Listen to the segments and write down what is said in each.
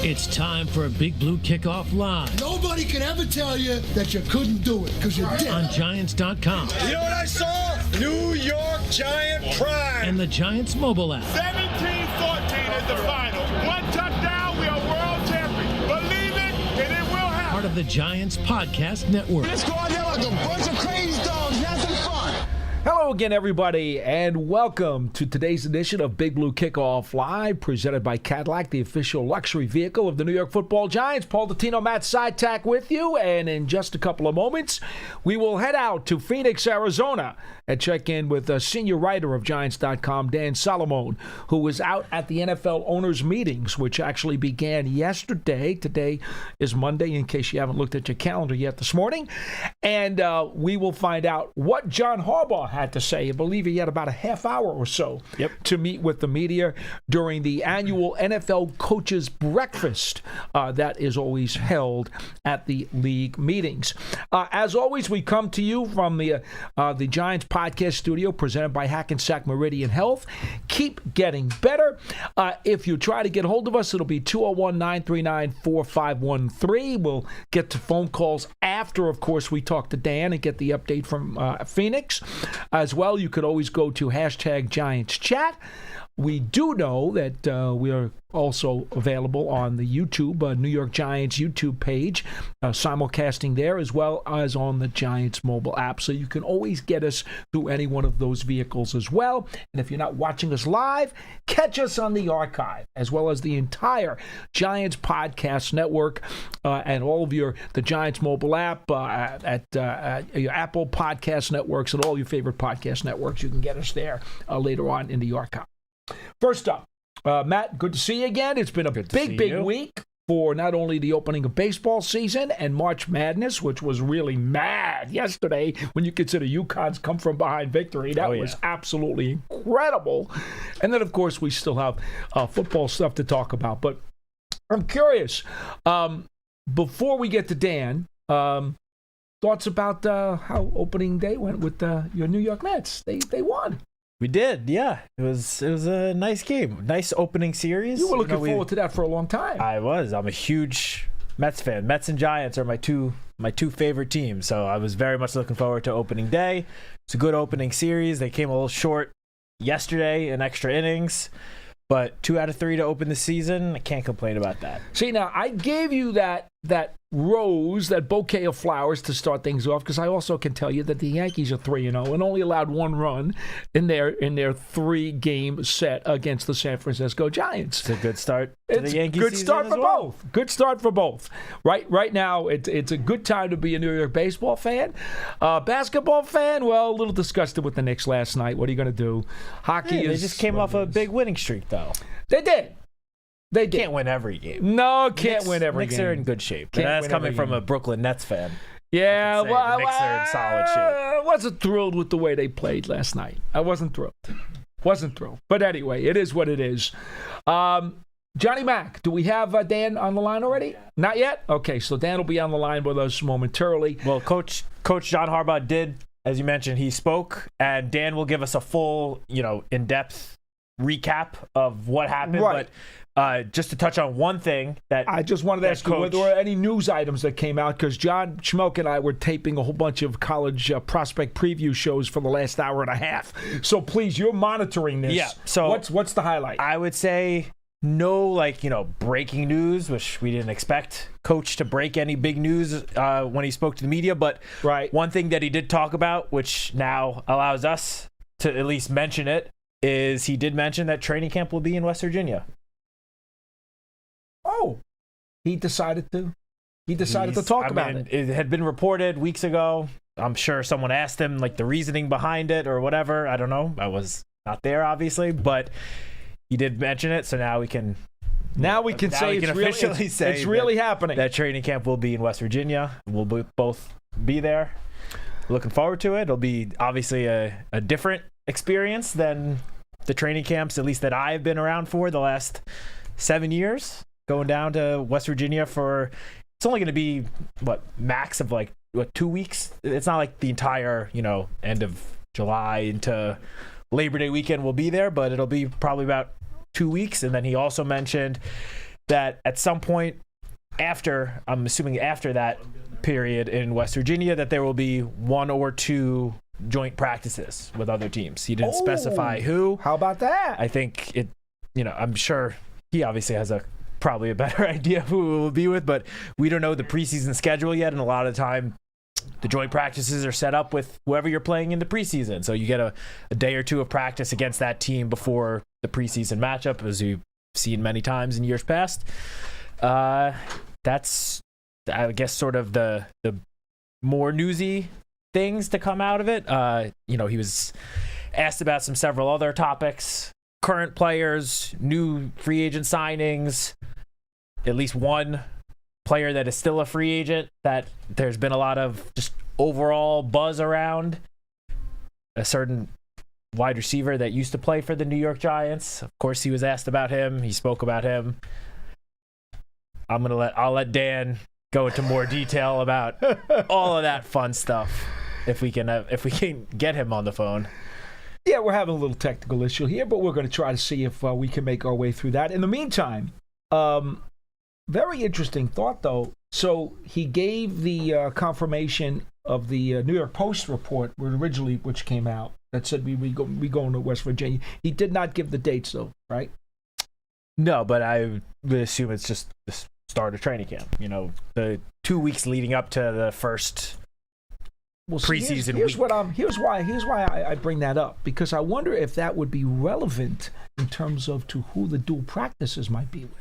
It's time for a Big Blue Kickoff Live. Nobody can ever tell you that you couldn't do it, because you did. On Giants.com. You know what I saw? New York Giant pride. And the Giants mobile app. 17-14 is the final. One touchdown, we are world champions. Believe it, and it will happen. Part of the Giants Podcast Network. Let's go out there like a bunch of crazy dogs. Have some fun. Hello again, everybody, and welcome to today's edition of Big Blue Kickoff Live, presented by Cadillac, the official luxury vehicle of the New York Football Giants. Paul Dottino, Matt Citak with you, and in just a couple of moments, we will head out to Phoenix, Arizona, and check in with a senior writer of Giants.com, Dan Salomone, who was out at the NFL owners' meetings, which actually began yesterday. Today is Monday, in case you haven't looked at your calendar yet this morning. And we will find out what John Harbaugh had to say. I believe he had about a half hour or so to meet with the media during the annual NFL Coaches Breakfast that is always held at the league meetings. As always, we come to you from the Giants Podcast Studio, presented by Hackensack Meridian Health. Keep getting better. If you try to get hold of us, it'll be 201-939-4513. We'll get to phone calls after, of course, we talk to Dan and get the update from Phoenix. As well, you could always go to #GiantsChat. We do know that we are also available on the YouTube, New York Giants YouTube page, simulcasting there, as well as on the Giants mobile app. So you can always get us through any one of those vehicles as well. And if you're not watching us live, catch us on the archive, as well as the entire Giants Podcast Network and all of the Giants mobile app at your Apple Podcast Networks and all your favorite podcast networks. You can get us there later on in the archive. First up, Matt, good to see you again. It's been a big week for not only the opening of baseball season and March Madness, which was really mad yesterday when you consider UConn's come from behind victory. That was absolutely incredible. And then, of course, we still have football stuff to talk about. But I'm curious, before we get to Dan, thoughts about how opening day went with your New York Mets. They won. We did, yeah. It was a nice game, nice opening series. You were looking forward to that for a long time. I was. I'm a huge Mets fan. Mets and Giants are my two favorite teams, so I was very much looking forward to opening day. It's a good opening series. They came a little short yesterday in extra innings, but 2 out of 3 to open the season. I can't complain about that. See, now I gave you that rose, that bouquet of flowers to start things off, because I also can tell you that the Yankees are 3-0 and only allowed 1 run in their 3-game set against the San Francisco Giants. It's a good start to the Yankees good season start as for well. both. Good start for both. Right now, it's a good time to be a New York baseball fan. Basketball fan, well, a little disgusted with the Knicks last night. What are you going to do? Hockey They just came off a big winning streak, though. They did. They did. Can't win every game. No, can't win every game. Knicks are in good shape. And that's coming from a Brooklyn Nets fan. Yeah, well, the Knicks are in solid shape. I wasn't thrilled with the way they played last night. I wasn't thrilled. But anyway, it is what it is. Johnny Mac, do we have Dan on the line already? Not yet? Okay, so Dan will be on the line with us momentarily. Well, Coach John Harbaugh did, as you mentioned, he spoke, and Dan will give us a full, in-depth recap of what happened. Right. But just to touch on one thing that I just wanted to ask you, were there any news items that came out? Because John Schmelk and I were taping a whole bunch of college prospect preview shows for the last hour and a half. So please, you're monitoring this. Yeah. So what's the highlight? I would say no, breaking news, which we didn't expect Coach to break any big news when he spoke to the media. But one thing that he did talk about, which now allows us to at least mention it, is he did mention that training camp will be in West Virginia. Oh, he decided to talk about it. It had been reported weeks ago. I'm sure someone asked him the reasoning behind it or whatever. I don't know. I was not there, obviously, but he did mention it. So now we can officially say it's really happening. That training camp will be in West Virginia. We'll both be there. Looking forward to it. It'll be obviously a different experience than the training camps, at least that I've been around for the last 7 years. Going down to West Virginia it's only going to be max of 2 weeks. It's not like the entire end of July into Labor Day weekend will be there, but it'll be probably about 2 weeks. And then he also mentioned that at some point after, I'm assuming after that period in West Virginia, that there will be 1 or 2 joint practices with other teams. He didn't specify who. How about that? I think it, I'm sure he obviously has probably a better idea of who it will be with, but we don't know the preseason schedule yet, and a lot of the time the joint practices are set up with whoever you're playing in the preseason. So you get a day or 2 of practice against that team before the preseason matchup, as we've seen many times in years past. That's, I guess, sort of the more newsy things to come out of it. He was asked about several other topics, current players, new free agent signings, at least one player that is still a free agent that there's been a lot of just overall buzz around, a certain wide receiver that used to play for the New York Giants. Of course, he was asked about him. He spoke about him. I'll let Dan go into more detail about all of that fun stuff if we can get him on the phone. Yeah, we're having a little technical issue here, but we're going to try to see if we can make our way through that. In the meantime, very interesting thought, though. So he gave the confirmation of the New York Post report which came out that said we going to West Virginia. He did not give the dates, though, right? No, but I would assume it's just the start of training camp. The 2 weeks leading up to the first preseason week. Here's why I bring that up, because I wonder if that would be relevant in terms of to who the dual practices might be with.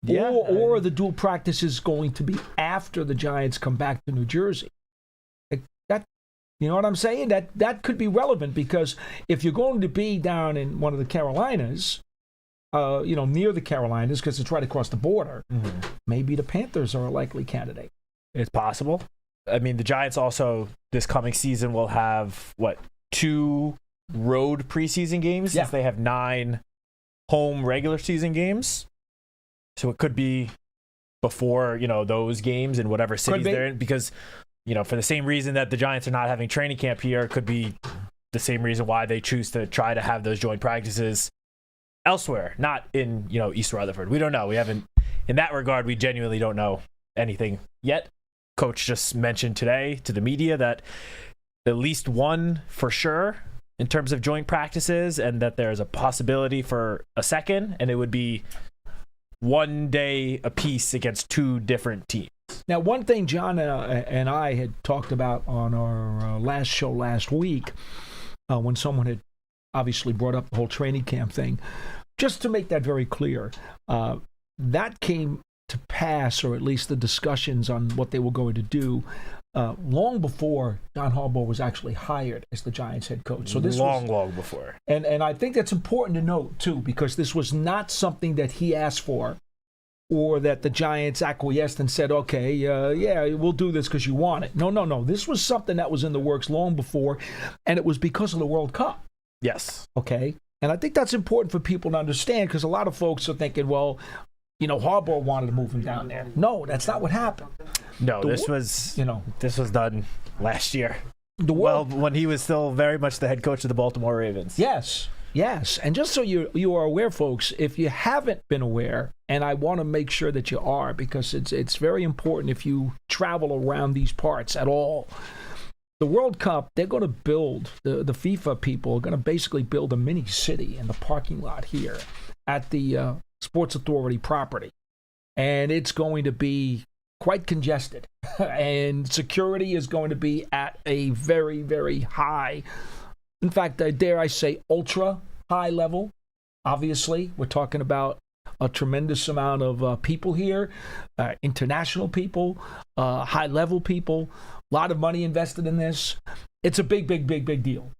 Yeah, or the dual practice is going to be after the Giants come back to New Jersey. You know what I'm saying? That could be relevant, because if you're going to be down in one of the Carolinas, near the Carolinas, because it's right across the border, maybe the Panthers are a likely candidate. It's possible. I mean, the Giants also this coming season will have 2 road preseason games, since they have 9 home regular season games. So it could be before, those games in whatever cities they're in, because, for the same reason that the Giants are not having training camp here, it could be the same reason why they choose to try to have those joint practices elsewhere, not in, East Rutherford. We don't know. We haven't, in that regard, we genuinely don't know anything yet. Coach just mentioned today to the media that at least 1 for sure in terms of joint practices, and that there's a possibility for a second, and it would be 1 day apiece against 2 different teams. Now, one thing John and I had talked about on our last show last week, when someone had obviously brought up the whole training camp thing, just to make that very clear, that came to pass, or at least the discussions on what they were going to do, long before John Harbaugh was actually hired as the Giants head coach. So this long before. And I think that's important to note, too, because this was not something that he asked for, or that the Giants acquiesced and said, okay, we'll do this because you want it. No. This was something that was in the works long before, and it was because of the World Cup. Yes. Okay? And I think that's important for people to understand, because a lot of folks are thinking, well, Harbaugh wanted to move him down there. No, that's not what happened. No, this was done last year. When he was still very much the head coach of the Baltimore Ravens. Yes. And just so you are aware, folks, if you haven't been aware, and I want to make sure that you are, because it's very important if you travel around these parts at all. The World Cup, they're going to build, the FIFA people are going to basically build a mini city in the parking lot here at the Sports Authority property. And it's going to be quite congested. And security is going to be at a very, very high, in fact, dare I say, ultra high level. Obviously, we're talking about a tremendous amount of people here, international people, high-level people, a lot of money invested in this. It's a big, big, big, big deal.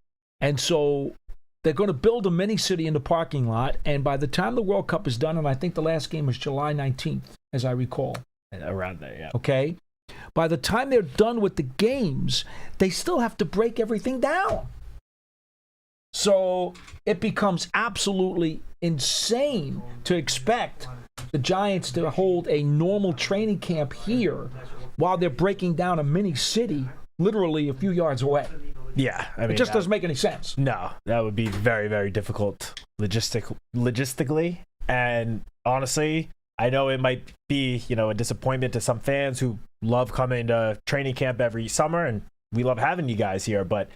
And so they're going to build a mini-city in the parking lot, and by the time the World Cup is done, and I think the last game was July 19th, as I recall. Around there, yeah. Okay? By the time they're done with the games, they still have to break everything down. So it becomes absolutely insane to expect the Giants to hold a normal training camp here while they're breaking down a mini city literally a few yards away. Yeah. I mean, it just doesn't make any sense. No, that would be very, very difficult logistically And honestly, I know it might be, a disappointment to some fans who love coming to training camp every summer, and we love having you guys here. But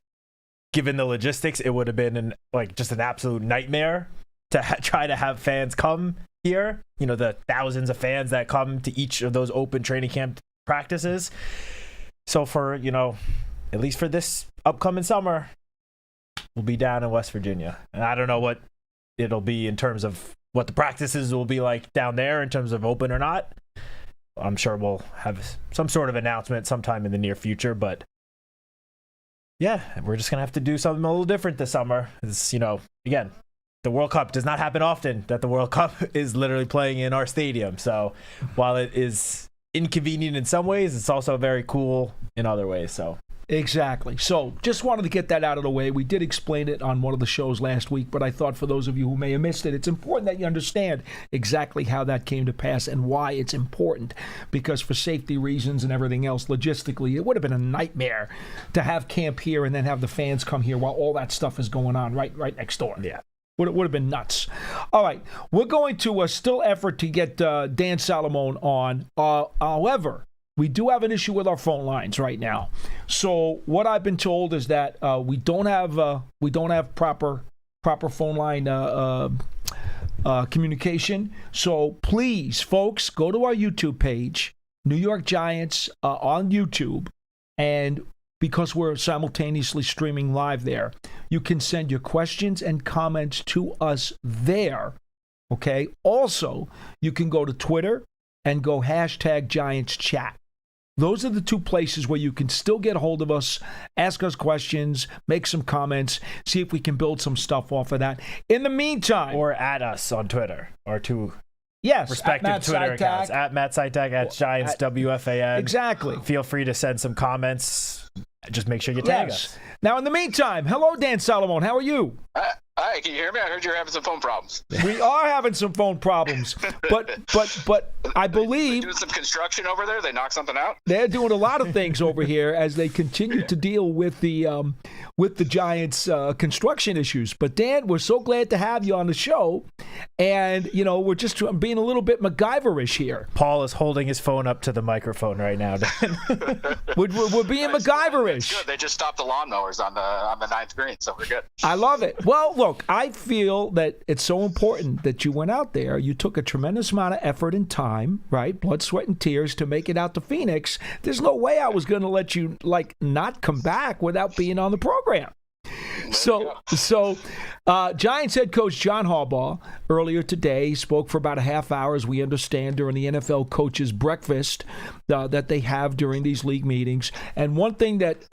given the logistics, it would have been just an absolute nightmare to try to have fans come here. The thousands of fans that come to each of those open training camp practices. So for, at least for this upcoming summer, we'll be down in West Virginia. And I don't know what it'll be in terms of what the practices will be like down there in terms of open or not. I'm sure we'll have some sort of announcement sometime in the near future, but yeah, we're just going to have to do something a little different this summer. It's, again, the World Cup does not happen often that the World Cup is literally playing in our stadium. So while it is inconvenient in some ways, it's also very cool in other ways. So exactly. So just wanted to get that out of the way. We did explain it on one of the shows last week, but I thought for those of you who may have missed it, it's important that you understand exactly how that came to pass and why it's important. Because for safety reasons and everything else, logistically, it would have been a nightmare to have camp here and then have the fans come here while all that stuff is going on right next door. Yeah. Would have been nuts. All right, we're going to still effort to get Dan Salomone on. However, we do have an issue with our phone lines right now. So what I've been told is that we don't have proper phone line communication. So please, folks, go to our YouTube page, New York Giants on YouTube, and because we're simultaneously streaming live there, you can send your questions and comments to us there, okay? Also, you can go to Twitter and go #GiantsChat. Those are the two places where you can still get a hold of us, ask us questions, make some comments, see if we can build some stuff off of that. In the meantime... Or at us on Twitter, or to... Yes, respective Twitter accounts. At Matt Citak, at Giants WFAN. Exactly. Feel free to send some comments. Just make sure you tag us. Now, in the meantime, hello, Dan Salomone. How are you? Hi, can you hear me? I heard you're having some phone problems. We are having some phone problems, but I believe doing some construction over there. They knocked something out. They're doing a lot of things over here as they continue to deal with the Giants' construction issues. But Dan, we're so glad to have you on the show, and we're just being a little bit MacGyverish here. Paul is holding his phone up to the microphone right now. we're being MacGyverish. That's good. They just stopped the lawnmowers on the ninth green, so we're good. I love it. Well, look, I feel that it's so important that you went out there. You took a tremendous amount of effort and time, right? Blood, sweat, and tears to make it out to Phoenix. There's no way I was going to let you, not come back without being on the program. So Giants head coach John Harbaugh earlier today spoke for about a half hour, as we understand, during the NFL coaches' breakfast that they have during these league meetings. And one thing that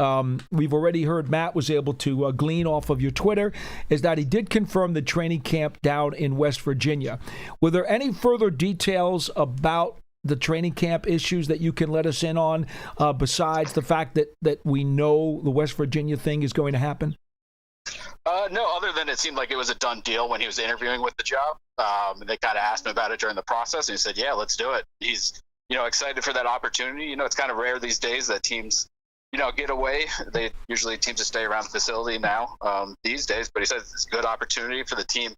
we've already heard Matt was able to glean off of your Twitter is that he did confirm the training camp down in West Virginia. Were there any further details about the training camp issues that you can let us in on besides the fact that we know the West Virginia thing is going to happen? No, other than it seemed like it was a done deal when he was interviewing with the job. They kind of asked him about it during the process, and he said, yeah, let's do it. He's, excited for that opportunity. It's kind of rare these days that teams, get away. They usually teams to stay around the facility now these days, but he says it's a good opportunity for the team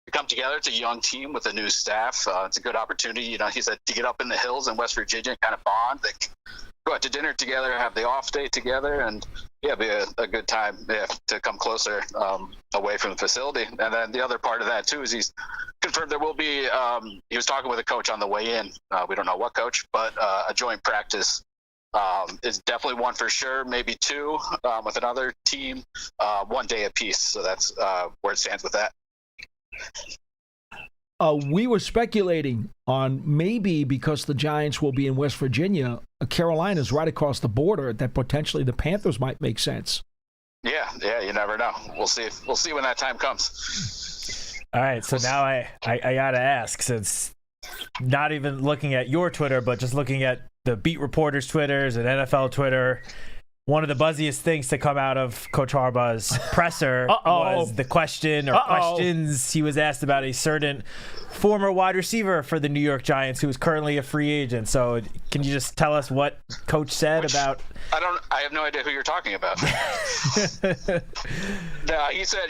to come together. It's a young team with a new staff. It's a good opportunity, he said, to get up in the hills in West Virginia, kind of bond. They go out to dinner together, have the off day together, and be a good time to come closer away from the facility. And then the other part of that too is he's confirmed there will be. He was talking with a coach on the way in. We don't know what coach, but a joint practice is definitely one for sure. Maybe two with another team, 1 day apiece. So that's where it stands with that. We were speculating on maybe because the Giants will be in West Virginia, Carolina's right across the border, that potentially the Panthers might make sense. Yeah, you never know. We'll see when that time comes. All right, so now I got to ask, since not even looking at your Twitter, but just looking at the beat reporters' Twitters and NFL Twitter, One of the buzziest things to come out of Coach Harbaugh's presser was the questions he was asked about a certain former wide receiver for the New York Giants who is currently a free agent. So can you just tell us what Coach said about? I have no idea who you're talking about. No, he said,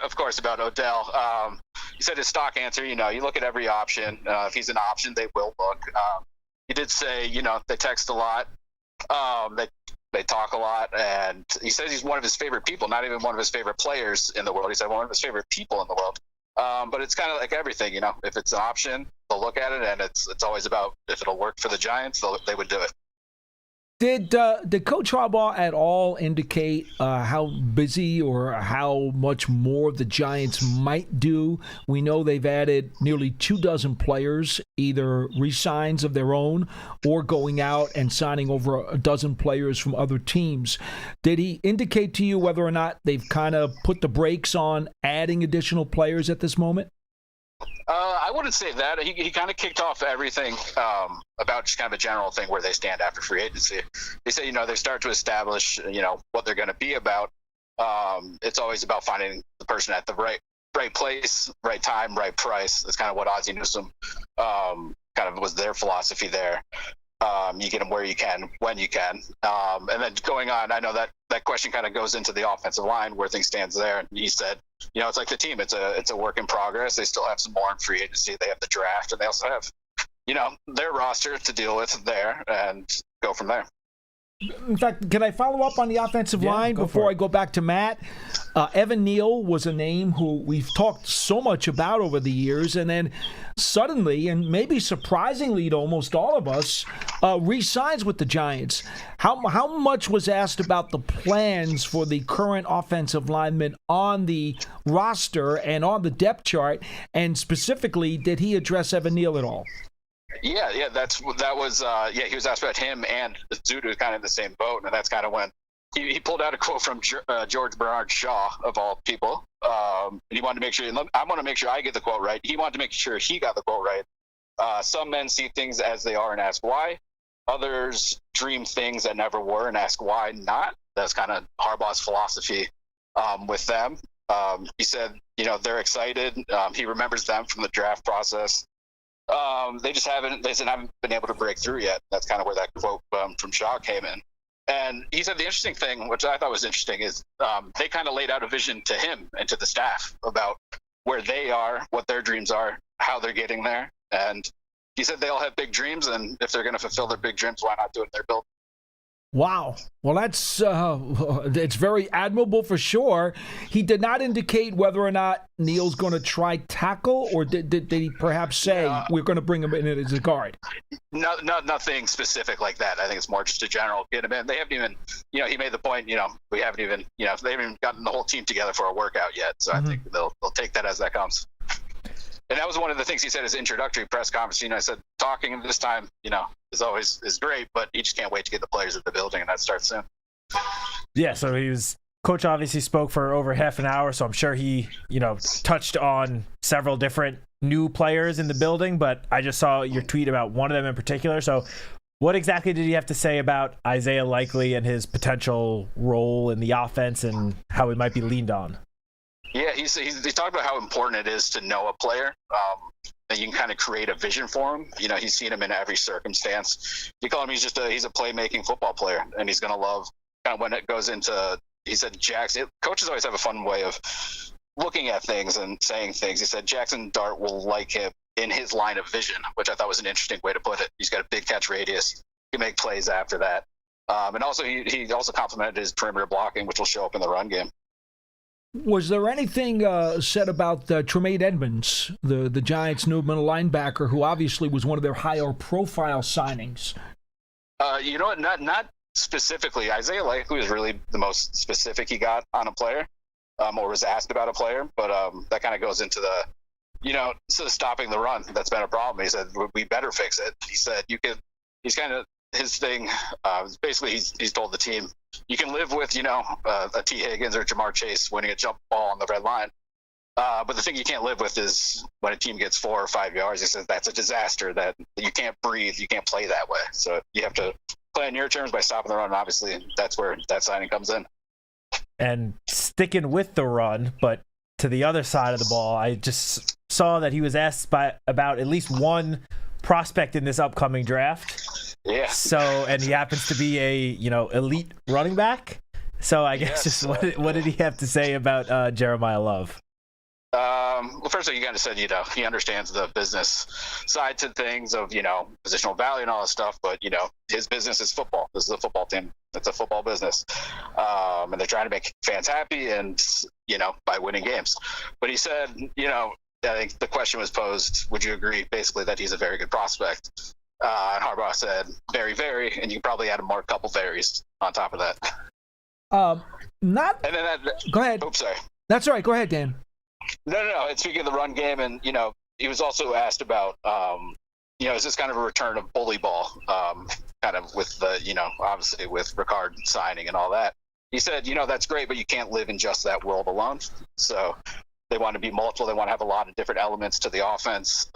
of course, about Odell. He said his stock answer, you look at every option. If he's an option, they will look. He did say, they text a lot. They talk a lot, and he says he's one of his favorite people, not even one of his favorite players in the world. He said one of his favorite people in the world. But it's kind of like everything, if it's an option, they'll look at it, and it's always about if it'll work for the Giants, they would do it. Did Coach Harbaugh at all indicate how busy or how much more the Giants might do? We know they've added nearly 24 players, either re-signs of their own or going out and signing over a dozen players from other teams. Did he indicate to you whether or not they've kind of put the brakes on adding additional players at this moment? I wouldn't say that. He kind of kicked off everything about just kind of a general thing where they stand after free agency. They say, they start to establish, what they're going to be about. It's always about finding the person at the right place, right time, right price. That's kind of what Ozzie Newsome kind of was their philosophy there. You get them where you can, when you can. And then going on, I know that question kind of goes into the offensive line, where things stands there. And he said, it's like the team. It's a work in progress. They still have some more in free agency. They have the draft, and they also have, their roster to deal with there and go from there. In fact, can I follow up on the offensive line before I go back to Matt? Evan Neal was a name who we've talked so much about over the years, and then suddenly, and maybe surprisingly to almost all of us, re-signs with the Giants. How much was asked about the plans for the current offensive lineman on the roster and on the depth chart, and specifically, did he address Evan Neal at all? Yeah, he was asked about him and Zudu kind of in the same boat, and that's kind of when he pulled out a quote from George Bernard Shaw, of all people. And he wanted to make sure, I want to make sure I get the quote right. He wanted to make sure he got the quote right. Some men see things as they are and ask why. Others dream things that never were and ask why not. That's kind of Harbaugh's philosophy with them. He said, they're excited. He remembers them from the draft process. They haven't been able to break through yet. That's kind of where that quote from Shaw came in. And he said the interesting thing, which I thought was interesting, is they kind of laid out a vision to him and to the staff about where they are, what their dreams are, how they're getting there. And he said they all have big dreams, and if they're going to fulfill their big dreams, why not do it in their building? Wow. Well, that's it's very admirable for sure. He did not indicate whether or not Neal's going to try tackle, or did he perhaps say we're going to bring him in as a guard? No, nothing specific like that. I think it's more just a general get him in. They haven't even, he made the point, we haven't even, they haven't even gotten the whole team together for a workout yet. So I think they'll take that as that comes. And that was one of the things he said in his introductory press conference. I said, talking this time, is great, but he just can't wait to get the players at the building, and that starts soon. Yeah, so Coach obviously spoke for over half an hour, so I'm sure he, touched on several different new players in the building, but I just saw your tweet about one of them in particular. So what exactly did he have to say about Isaiah Likely and his potential role in the offense and how he might be leaned on? Yeah, he talked about how important it is to know a player, that you can kind of create a vision for him. He's seen him in every circumstance. You call him, he's a playmaking football player, and he's going to love kind of when it goes into, he said, coaches always have a fun way of looking at things and saying things. He said Jackson Dart will like him in his line of vision, which I thought was an interesting way to put it. He's got a big catch radius. He can make plays after that. And also he also complimented his perimeter blocking, which will show up in the run game. Was there anything said about Tremaine Edmonds, the Giants' new middle linebacker, who obviously was one of their higher profile signings? Not specifically. Isaiah Likely was really the most specific he got on a player, or was asked about a player. But that kind of goes into the, stopping the run. That's been a problem. He said we better fix it. He said he's kind of, his thing basically he's told the team, you can live with a T. Higgins or Jamar Chase winning a jump ball on the red line, but the thing you can't live with is when a team gets 4 or 5 yards. He says that's a disaster, that you can't breathe, you can't play that way. So you have to play on your terms by stopping the run. Obviously, that's where that signing comes in. And sticking with the run, but to the other side of the ball, I just saw that he was asked about at least one prospect in this upcoming draft. Yeah. So, and he happens to be a elite running back. So I guess just what did he have to say about Jeremiah Love? Well, first of all, you kind of said, he understands the business side to things of, positional value and all that stuff. But, his business is football. This is a football team. It's a football business. And they're trying to make fans happy and, by winning games. But he said, I think the question was posed, would you agree basically that he's a very good prospect? And Harbaugh said, very, very. And you can probably add a couple varies on top of that. Go ahead. Oops, sorry. That's all right. Go ahead, Dan. No. And speaking of the run game, and he was also asked about, is this kind of a return of bully ball, kind of with the, obviously with Ricard signing and all that. He said, that's great, but you can't live in just that world alone. So they want to be multiple. They want to have a lot of different elements to the offense.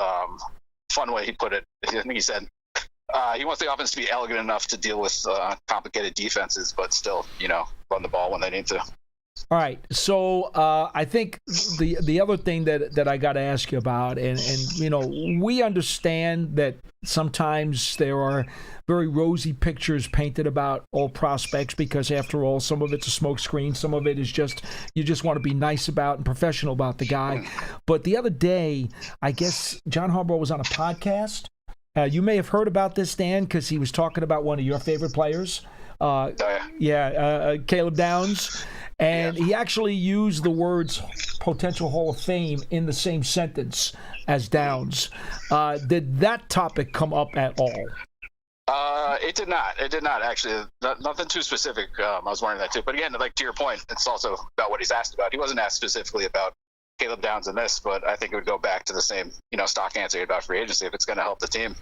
Fun way he put it. I think he said he wants the offense to be elegant enough to deal with complicated defenses, but still, run the ball when they need to. All right, so I think the other thing that I got to ask you about, and we understand that sometimes there are very rosy pictures painted about all prospects because, after all, some of it's a smokescreen, some of it is just you just want to be nice about and professional about the guy. But the other day, I guess John Harbaugh was on a podcast. You may have heard about this, Dan, because he was talking about one of your favorite players. Caleb Downs. And he actually used the words potential Hall of Fame in the same sentence as Downs. Did that topic come up at all? It did not. It did not, actually. Nothing too specific. I was wondering that, too. But again, to your point, it's also about what he's asked about. He wasn't asked specifically about Caleb Downs in this, but I think it would go back to the same, stock answer about free agency. If it's going to help the team,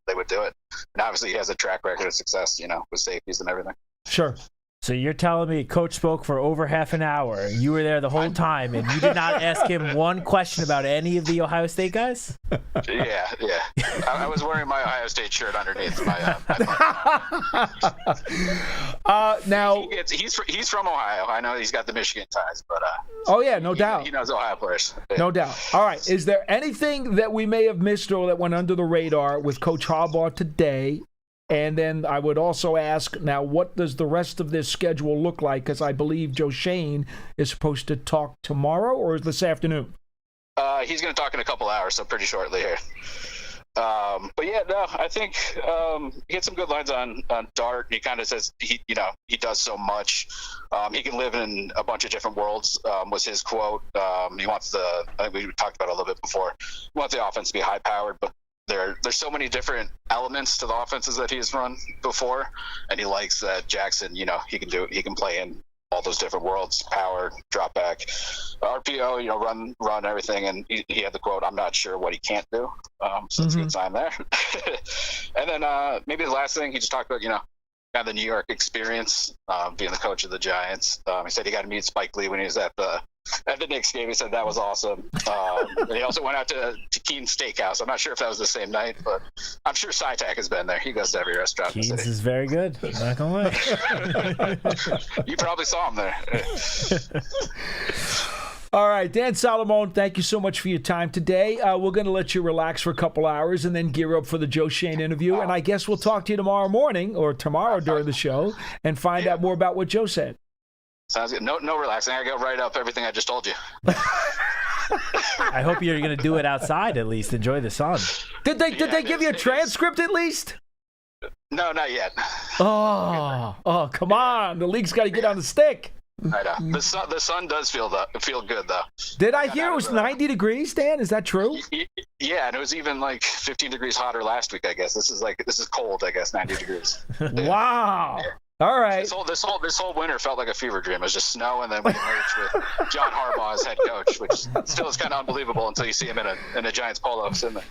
they would do it. And obviously, he has a track record of success, with safeties and everything. Sure. So you're telling me Coach spoke for over half an hour. You were there the whole time, and you did not ask him one question about any of the Ohio State guys? Yeah. I was wearing my Ohio State shirt underneath my. Now he's from Ohio. I know he's got the Michigan ties, but no doubt he knows Ohio players. Yeah. No doubt. All right, is there anything that we may have missed or that went under the radar with Coach Harbaugh today? And then I would also ask, now, what does the rest of this schedule look like? Because I believe Joe Shane is supposed to talk tomorrow or this afternoon. He's going to talk in a couple hours, so pretty shortly here. But yeah, no, I think he had some good lines on Dart. He kind of says he does so much. He can live in a bunch of different worlds. Was his quote. He wants I think we talked about it a little bit before. He wants the offense to be high powered, but there's so many different elements to the offenses that he's run before, and he likes that Jackson, he can play in all those different worlds, power, drop back, RPO, run everything. And he had the quote, "I'm not sure what he can't do." So that's a good sign there. And then maybe the last thing, he just talked about, kind of the New York experience, being the coach of the Giants. He said he got to meet Spike Lee when he was at the Knicks game. He said that was awesome. And he also went out to Keen's Steakhouse. I'm not sure if that was the same night, but I'm sure Citak has been there. He goes to every restaurant in the Keen's city. is very good. Not gonna lie. You probably saw him there. All right, Dan Salomone, thank you so much for your time today. We're going to let you relax for a couple hours and then gear up for the Joe Shane interview. And I guess we'll talk to you tomorrow morning or tomorrow during the show and find out more about what Joe said. Sounds good. No relaxing. I got to write up everything I just told you. I hope you're going to do it outside at least. Enjoy the sun. Did they give you a transcript at least? No, not yet. Oh, come on. The league's got to get on the stick. I know. The sun does feel good, though. Did I hear it was 90 degrees, Dan? Is that true? Yeah, and it was even like 15 degrees hotter last week, I guess. This is cold, I guess, 90 degrees. Wow. Yeah. All right. This whole winter felt like a fever dream. It was just snow, and then we emerged with John Harbaugh as head coach, which still is kind of unbelievable until you see him in a Giants polo sitting there.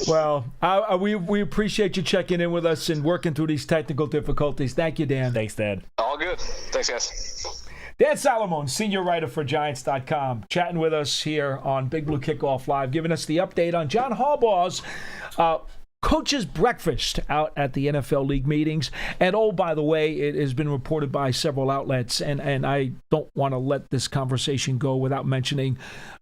Well, we appreciate you checking in with us and working through these technical difficulties. Thank you, Dan. Thanks, Dan. All good. Thanks, guys. Dan Salomone, senior writer for Giants.com, chatting with us here on Big Blue Kickoff Live, giving us the update on John Harbaugh's coaches breakfast out at the NFL league meetings. And oh, by the way, it has been reported by several outlets, and I don't want to let this conversation go without mentioning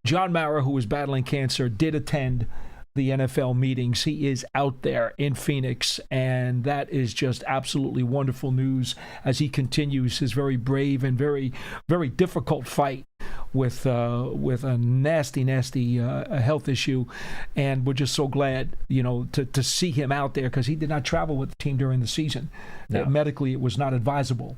John Mara, who is battling cancer, did attend the NFL meetings. He is out there in Phoenix, and that is just absolutely wonderful news as he continues his very brave and very, very difficult fight with a nasty health issue. And we're just so glad, to see him out there, because he did not travel with the team during the season. No. Medically, it was not advisable.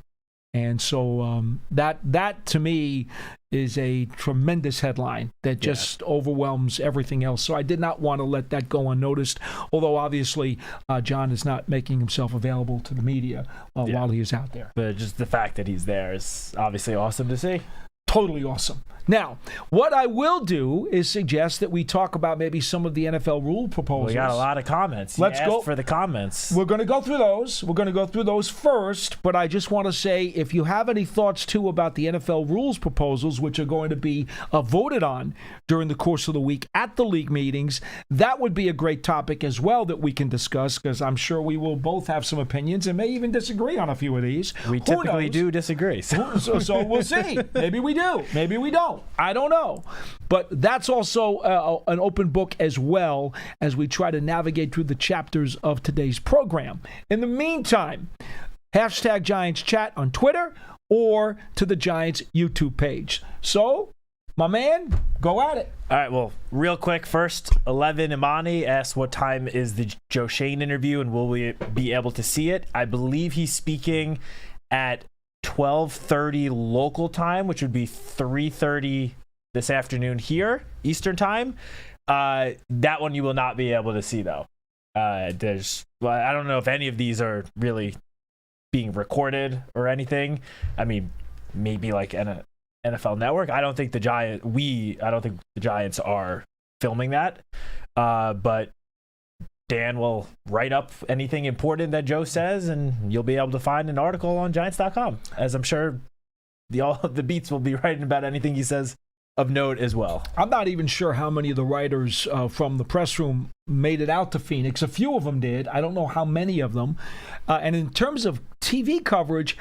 And so that to me is a tremendous headline that just overwhelms everything else. So I did not want to let that go unnoticed, although obviously John is not making himself available to the media while he is out there. But just the fact that he's there is obviously awesome to see. Totally awesome. Now, what I will do is suggest that we talk about maybe some of the NFL rule proposals. We got a lot of comments. Let's go for the comments. We're going to go through those. We're going to go through those first, but I just want to say, if you have any thoughts, too, about the NFL rules proposals, which are going to be voted on during the course of the week at the league meetings, that would be a great topic as well that we can discuss, because I'm sure we will both have some opinions and may even disagree on a few of these. We typically do disagree. So we'll see. Maybe we do. Maybe we don't. I don't know. But that's also an open book as well as we try to navigate through the chapters of today's program. In the meantime, hashtag Giants Chat on Twitter or to the Giants YouTube page. So, my man, go at it. All right, well, real quick, first, 11 Imani asked what time is the Joe Shane interview and will we be able to see it? I believe he's speaking at 12:30 local time, which would be 3:30 this afternoon here, Eastern time. That one you will not be able to see, though. I don't know if any of these are really being recorded or anything. I mean, maybe like an NFL Network. I don't think the Giants are filming that. But Dan will write up anything important that Joe says, and you'll be able to find an article on Giants.com, as I'm sure all of the beats will be writing about anything he says of note as well. I'm not even sure how many of the writers from the press room made it out to Phoenix. A few of them did. I don't know how many of them. And in terms of TV coverage,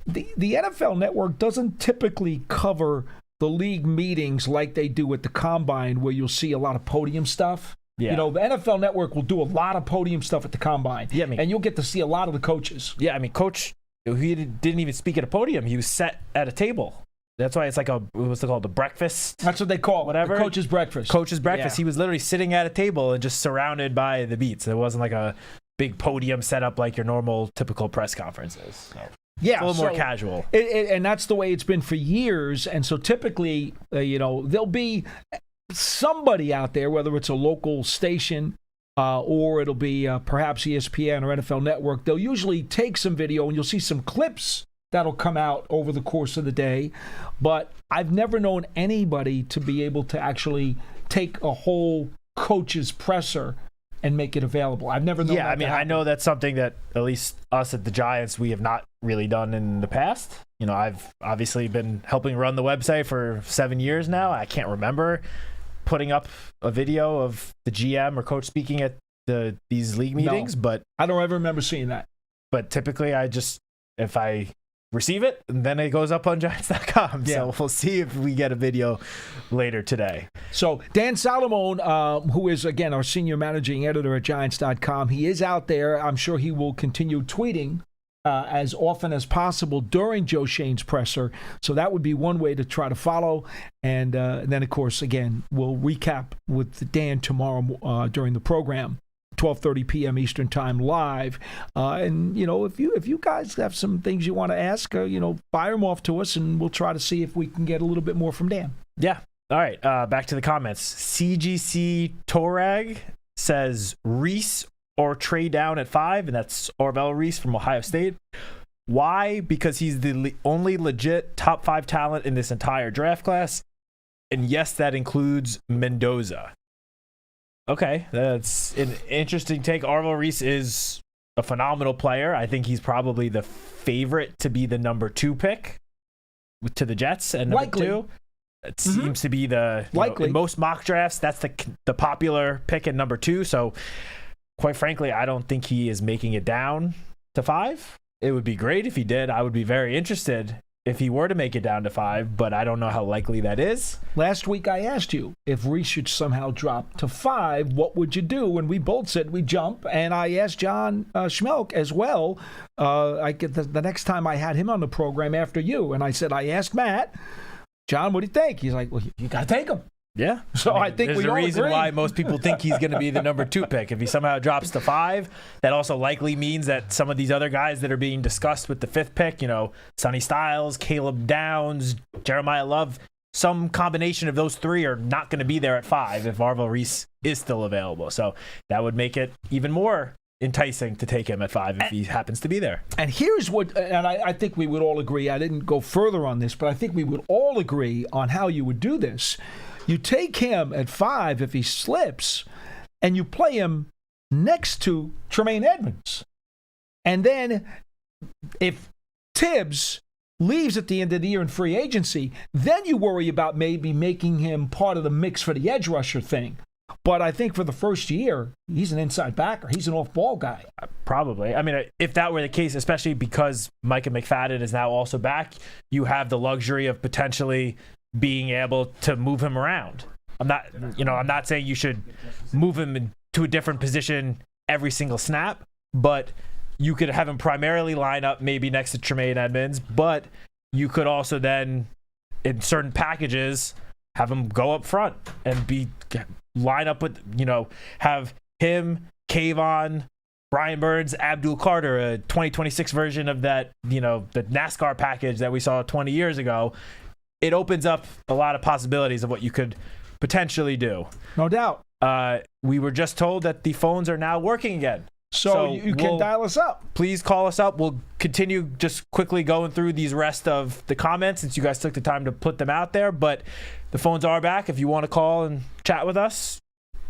the NFL Network doesn't typically cover the league meetings like they do at the Combine, where you'll see a lot of podium stuff. Yeah. The NFL Network will do a lot of podium stuff at the Combine. Yeah, and you'll get to see a lot of the coaches. Yeah, I mean, Coach, he didn't even speak at a podium. He was set at a table. That's why it's like what's it called? The breakfast? That's what they call it. Whatever. The coach's breakfast. Coach's breakfast. Yeah. He was literally sitting at a table and just surrounded by the beats. It wasn't like a big podium set up like your normal, typical press conferences. So. Yeah, a little more casual. And that's the way it's been for years. And so typically, there'll be somebody out there, whether it's a local station or it'll be perhaps ESPN or NFL Network. They'll usually take some video, and you'll see some clips that'll come out over the course of the day. But I've never known anybody to be able to actually take a whole coach's presser and make it available. I've never known that. Yeah, I mean, I know that's something that at least us at the Giants, we have not really done in the past. I've obviously been helping run the website for 7 years now. I can't remember putting up a video of the GM or coach speaking at these league meetings, but I don't ever remember seeing that. But typically if I receive it, and then it goes up on Giants.com. Yeah. So we'll see if we get a video later today. So Dan Salomone, who is, again, our senior managing editor at Giants.com, he is out there. I'm sure he will continue tweeting as often as possible during Joe Shane's presser. So that would be one way to try to follow. And then, of course, again, we'll recap with Dan tomorrow during the program. 12:30 p.m. Eastern Time live. And, if you guys have some things you want to ask, fire them off to us, and we'll try to see if we can get a little bit more from Dan. Yeah. All right. Back to the comments. CGC Torag says Reese or trade down at 5, and that's Orville Reese from Ohio State. Why? Because he's the only legit top 5 talent in this entire draft class. And yes, that includes Mendoza. Okay, that's an interesting take. Orville Reese is a phenomenal player. I think he's probably the favorite to be the number 2 pick to the Jets. And number Likely. 2, it seems to be the likely in most mock drafts. That's the popular pick at number 2. So quite frankly, I don't think he is making it down to 5. It would be great if he did. I would be very interested if he were to make it down to 5, but I don't know how likely that is. Last week I asked you if Reese should somehow drop to 5, what would you do? And we both said we jump. And I asked John Schmelk as well. The next time I had him on the program after you, and I said, I asked Matt, John, what do you think? He's like, well, you got to take him. Yeah. So I think there's we a all reason agree. why most people think he's going to be the number 2 pick. If he somehow drops to 5, that also likely means that some of these other guys that are being discussed with the 5th pick, Sonny Styles, Caleb Downs, Jeremiah Love, some combination of those 3 are not going to be there at 5 if Marvel Reese is still available. So that would make it even more enticing to take him at 5 if he happens to be there. And here's what, and I think we would all agree, I didn't go further on this, but I think we would all agree on how you would do this. You take him at 5 if he slips, and you play him next to Tremaine Edmonds. And then if Tibbs leaves at the end of the year in free agency, then you worry about maybe making him part of the mix for the edge rusher thing. But I think for the first year, he's an inside backer. He's an off-ball guy. Probably. I mean, if that were the case, especially because Micah McFadden is now also back, you have the luxury of potentially being able to move him around. I'm not saying you should move him to a different position every single snap, but you could have him primarily line up maybe next to Tremaine Edmonds, but you could also then, in certain packages, have him go up front and line up with, have him, Kayvon, Brian Burns, Abdul Carter, a 2026 version of that, the NASCAR package that we saw 20 years ago. It opens up a lot of possibilities of what you could potentially do. No doubt. We were just told that the phones are now working again. So you can dial us up. Please call us up. We'll continue just quickly going through these rest of the comments since you guys took the time to put them out there. But the phones are back. If you want to call and chat with us,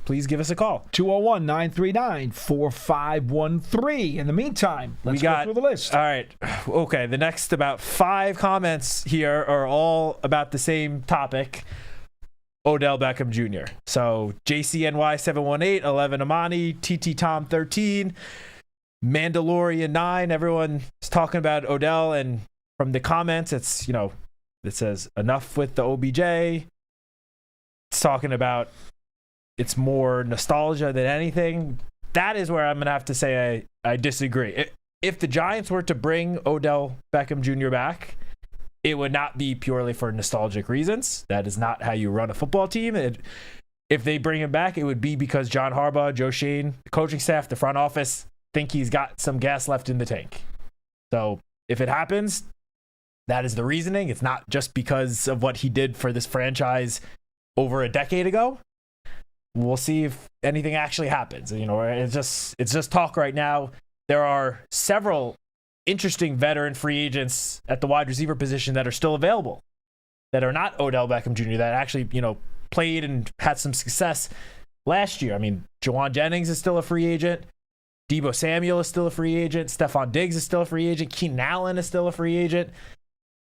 please give us a call. 201-939-4513. In the meantime, let's go through the list. All right. Okay. The next about 5 comments here are all about the same topic. Odell Beckham Jr. So JCNY718, 11 Amani, TT Tom 13, Mandalorian 9. Everyone is talking about Odell, and from the comments, it's it says enough with the OBJ. It's talking about it's more nostalgia than anything. That is where I'm gonna have to say I disagree. If the Giants were to bring Odell Beckham Jr. back, it would not be purely for nostalgic reasons. That is not how you run a football team. If they bring him back, it would be because John Harbaugh, Joe Schoen, the coaching staff, the front office think he's got some gas left in the tank. So if it happens, that is the reasoning. It's not just because of what he did for this franchise over a decade ago. We'll see if anything actually happens. It's just talk right now. There are several interesting veteran free agents at the wide receiver position that are still available, that are not Odell Beckham Jr., that actually, played and had some success last year. I mean, Jawan Jennings is still a free agent. Deebo Samuel is still a free agent. Stephon Diggs is still a free agent. Keenan Allen is still a free agent.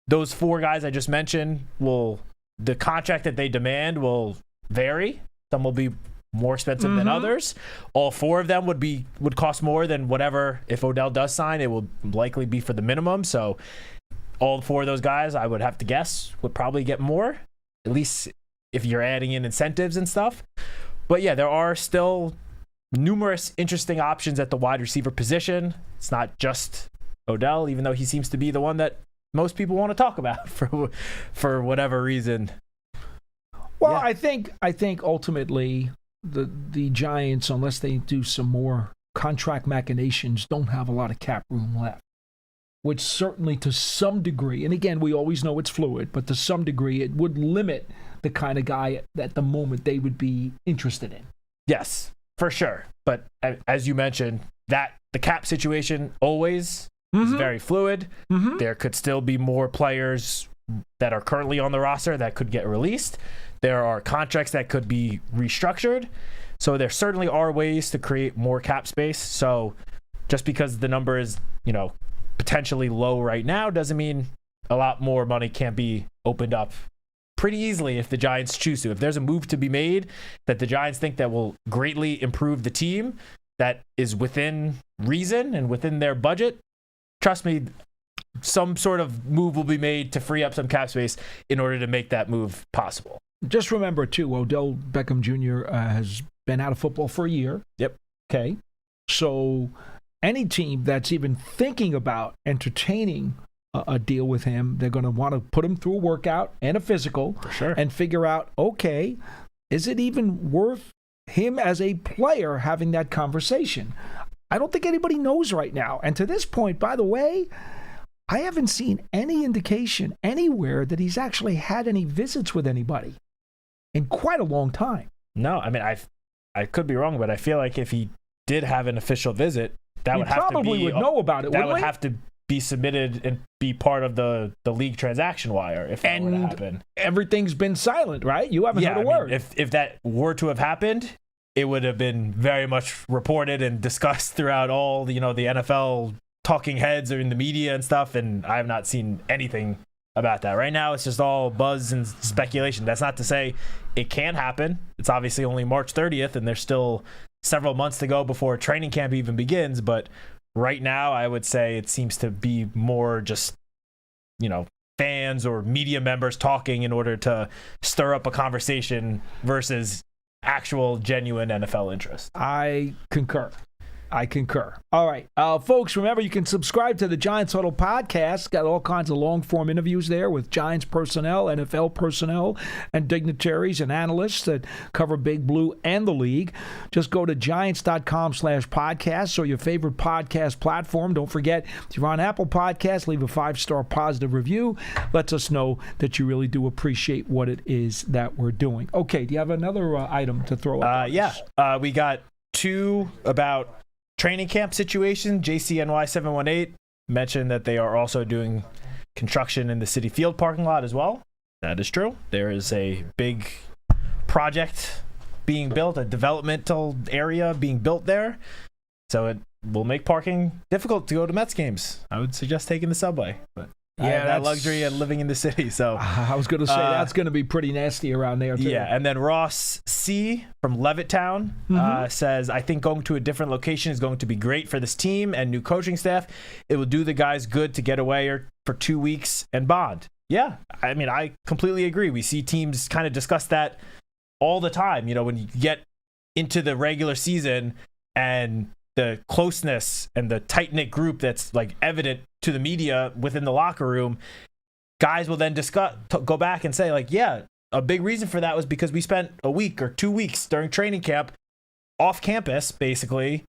Those 4 guys I just mentioned, the contract that they demand will vary. Some will be more expensive than others. All 4 of them would cost more than whatever. If Odell does sign, it will likely be for the minimum. So all 4 of those guys, I would have to guess, would probably get more, at least if you're adding in incentives and stuff. But yeah, there are still numerous interesting options at the wide receiver position. It's not just Odell, even though he seems to be the one that most people want to talk about for whatever reason. Well, yeah. I think ultimately the Giants, unless they do some more contract machinations, don't have a lot of cap room left, which certainly to some degree, and again, we always know it's fluid, but to some degree it would limit the kind of guy at the moment they would be interested in. Yes, for sure. But as you mentioned, that the cap situation always is very fluid. There could still be more players that are currently on the roster that could get released. There are contracts that could be restructured. So there certainly are ways to create more cap space. So just because the number is, potentially low right now doesn't mean a lot more money can't be opened up pretty easily if the Giants choose to. If there's a move to be made that the Giants think that will greatly improve the team, that is within reason and within their budget, trust me, some sort of move will be made to free up some cap space in order to make that move possible. Just remember, too, Odell Beckham Jr. Has been out of football for a year. Yep. Okay. So any team that's even thinking about entertaining a deal with him, they're going to want to put him through a workout and a physical For sure. and figure out, okay, is it even worth him as a player having that conversation? I don't think anybody knows right now. And to this point, by the way, I haven't seen any indication anywhere that he's actually had any visits with anybody in quite a long time. No, I mean, I could be wrong, but I feel like if he did have an official visit, that would have to be... probably would know about it, that wouldn't would we? have to be submitted and be part of the league transaction wire if that were to happen. Everything's been silent, right? You haven't heard a I mean, word. if that were to have happened, it would have been very much reported and discussed throughout all the NFL talking heads or in the media and stuff, and I have not seen anything about that. Right now, it's just all buzz and speculation. That's not to say it can't happen. It's obviously only March 30th, and there's still several months to go before training camp even begins, but right now, I would say it seems to be more just, fans or media members talking in order to stir up a conversation versus actual genuine NFL interest. I concur. All right. Folks, remember you can subscribe to the Giants Huddle podcast. Got all kinds of long-form interviews there with Giants personnel, NFL personnel, and dignitaries and analysts that cover Big Blue and the league. Just go to giants.com/podcasts or your favorite podcast platform. Don't forget, if you're on Apple Podcasts, leave a 5-star positive review. Lets us know that you really do appreciate what it is that we're doing. Okay, do you have another item to throw up? We got two about training camp situation. JCNY718 mentioned that they are also doing construction in the Citi Field parking lot as well. That is true. There is a big project being built, a developmental area being built there. So it will make parking difficult to go to Mets games. I would suggest taking the subway. But I have that luxury of living in the city. So I was going to say that's going to be pretty nasty around there, too. Yeah, and then Ross C. from Levittown says, I think going to a different location is going to be great for this team and new coaching staff. It will do the guys good to get away for 2 weeks and bond. Yeah, I mean, I completely agree. We see teams kind of discuss that all the time. When you get into the regular season and the closeness and the tight-knit group that's evident to the media within the locker room, guys will then go back and say, a big reason for that was because we spent a week or 2 weeks during training camp off campus, basically,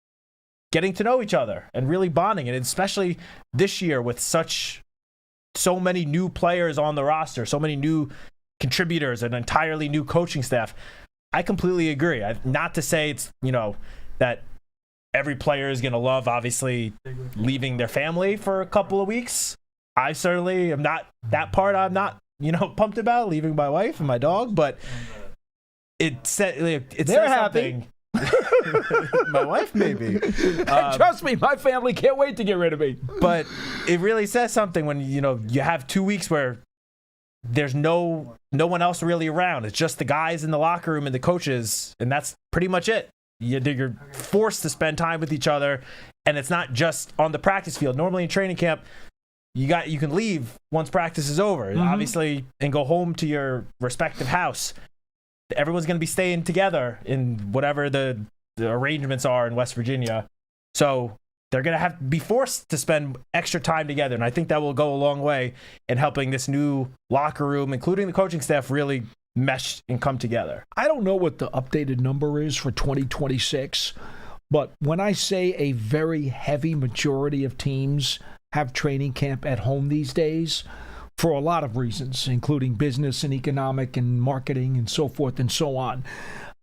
getting to know each other and really bonding. And especially this year with so many new players on the roster, so many new contributors, an entirely new coaching staff. I completely agree. Not to say it's, that every player is going to love, obviously, leaving their family for a couple of weeks. I certainly am not that part. I'm not, pumped about leaving my wife and my dog, but they're happy. My wife, maybe. Trust me, my family can't wait to get rid of me. But it really says something when, you have 2 weeks where there's no one else really around. It's just the guys in the locker room and the coaches, and that's pretty much it. You're forced to spend time with each other, and it's not just on the practice field. Normally in training camp, you can leave once practice is over, obviously, and go home to your respective house. Everyone's going to be staying together in whatever the arrangements are in West Virginia. So they're going to have to be forced to spend extra time together, and I think that will go a long way in helping this new locker room, including the coaching staff, really mesh and come together. I don't know what the updated number is for 2026, but when I say a very heavy majority of teams have training camp at home these days, for a lot of reasons, including business and economic and marketing and so forth and so on,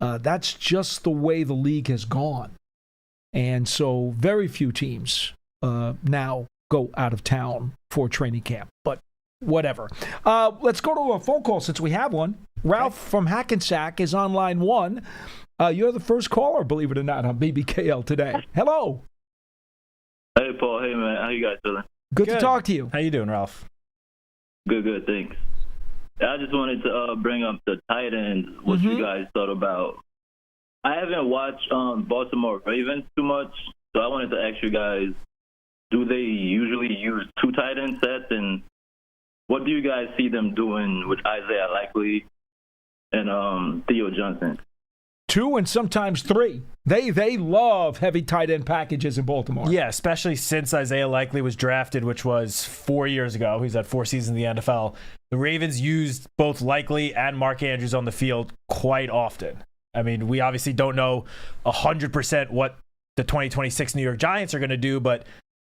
that's just the way the league has gone. And so very few teams now go out of town for training camp, but whatever. Let's go to a phone call since we have one. Ralph from Hackensack is on line 1. You're the first caller, believe it or not, on BBKL today. Hello. Hey, Paul. Hey, man. How you guys feeling? Good to talk to you. How you doing, Ralph? Good, thanks. I just wanted to bring up the tight ends, what you guys thought about I haven't watched Baltimore Ravens too much, so I wanted to ask you guys, do they usually use 2 tight end sets, and what do you guys see them doing with Isaiah Likely and Theo Johnson? 2 and sometimes 3. They love heavy tight end packages in Baltimore. Yeah, especially since Isaiah Likely was drafted, which was 4 years ago. He's had 4 seasons in the NFL. The Ravens used both Likely and Mark Andrews on the field quite often. I mean, we obviously don't know 100% what the 2026 New York Giants are going to do, but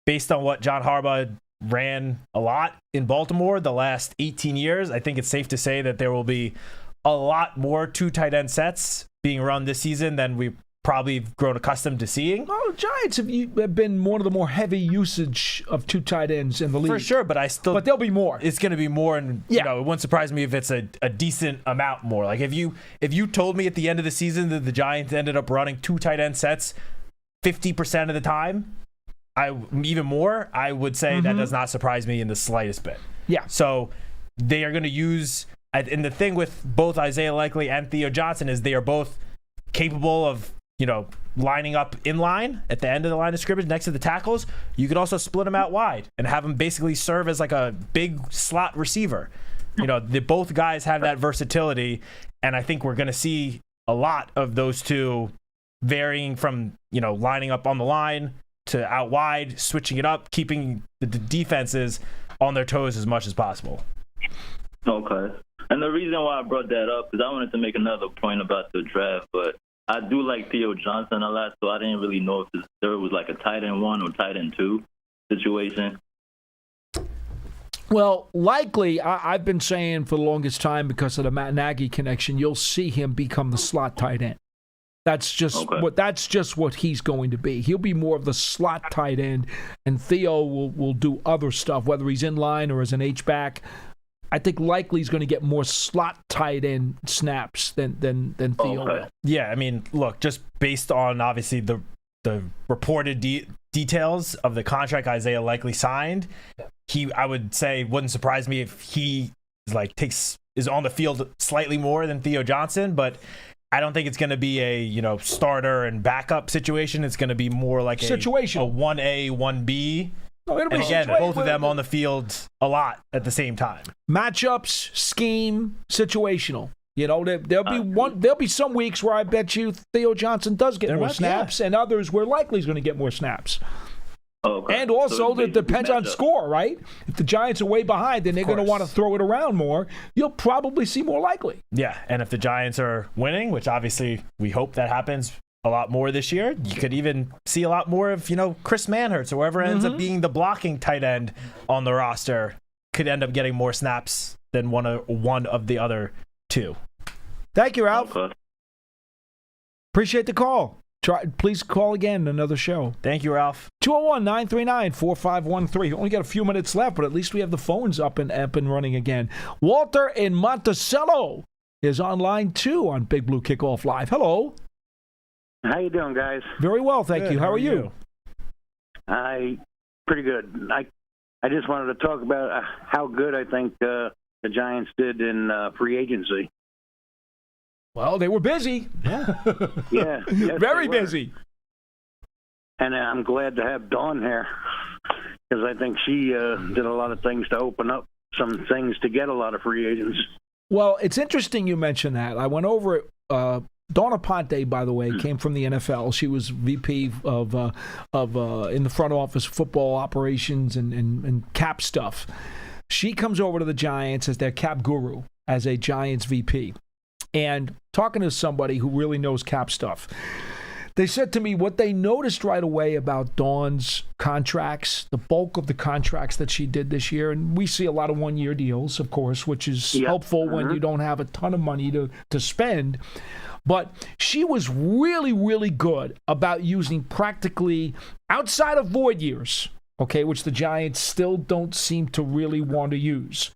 based on what John Harbaugh ran a lot in Baltimore the last 18 years, I think it's safe to say that there will be a lot more 2 tight end sets being run this season than we've probably grown accustomed to seeing. Oh, Giants have been one of the more heavy usage of 2 tight ends in the league. For sure, but there'll be more. It's going to be more, and it wouldn't surprise me if it's a decent amount more. Like if you told me at the end of the season that the Giants ended up running 2 tight end sets 50% of the time, even more, I would say that does not surprise me in the slightest bit. Yeah. So they are going to use, and the thing with both Isaiah Likely and Theo Johnson is they are both capable of, lining up in line at the end of the line of scrimmage next to the tackles. You could also split them out wide and have them basically serve as like a big slot receiver. Both guys have that versatility, and I think we're going to see a lot of those 2 varying from, lining up on the line to out wide, switching it up, keeping the defenses on their toes as much as possible. Okay. And the reason why I brought that up is I wanted to make another point about the draft, but I do like Theo Johnson a lot, so I didn't really know if there was like a tight end 1 or tight end 2 situation. Well, likely, I've been saying for the longest time, because of the Matt Nagy connection, you'll see him become the slot tight end. That's just what he's going to be. He'll be more of the slot tight end, and Theo will do other stuff, whether he's in line or as an H-back. I think likely he's going to get more slot tight end snaps than Theo will. Yeah, I mean, look, just based on obviously the reported details of the contract Isaiah Likely signed, I would say wouldn't surprise me if he is on the field slightly more than Theo Johnson, but I don't think it's going to be a starter and backup situation. It's going to be more like situational, a 1A, 1B. No, and again, both of them on the field a lot at the same time. Matchups, scheme, situational. There'll be some weeks where I bet you Theo Johnson does get more snaps, and others where Likely's going to get more snaps. Okay. And also, it depends on score, right? If the Giants are way behind, then they're going to want to throw it around more. You'll probably see more Likely. Yeah, and if the Giants are winning, which obviously we hope that happens a lot more this year, you could even see a lot more of, Chris Manhertz or whoever ends up being the blocking tight end on the roster could end up getting more snaps than one of the other 2. Thank you, Ralph. Okay. Appreciate the call. Please call again, another show. Thank you, Ralph. 201-939-4513. Only got a few minutes left, but at least we have the phones up and running again. Walter in Monticello is on line 2 on Big Blue Kickoff Live. Hello. How you doing, guys? Very well, thank you. How are you? Pretty good. I just wanted to talk about how good I think the Giants did in free agency. Well, they were busy. Yeah. Yes, very busy. And I'm glad to have Dawn here because I think she did a lot of things to open up some things to get a lot of free agents. Well, it's interesting you mentioned that. I went over it. Dawn Aponte, by the way, came from the NFL. She was VP of in the front office football operations and cap stuff. She comes over to the Giants as their cap guru, as a Giants VP. And talking to somebody who really knows cap stuff, they said to me what they noticed right away about Dawn's contracts, the bulk of the contracts that she did this year, and we see a lot of one-year deals, of course, which is helpful when you don't have a ton of money to spend. But she was really, really good about using practically, outside of void years, okay, which the Giants still don't seem to really want to use.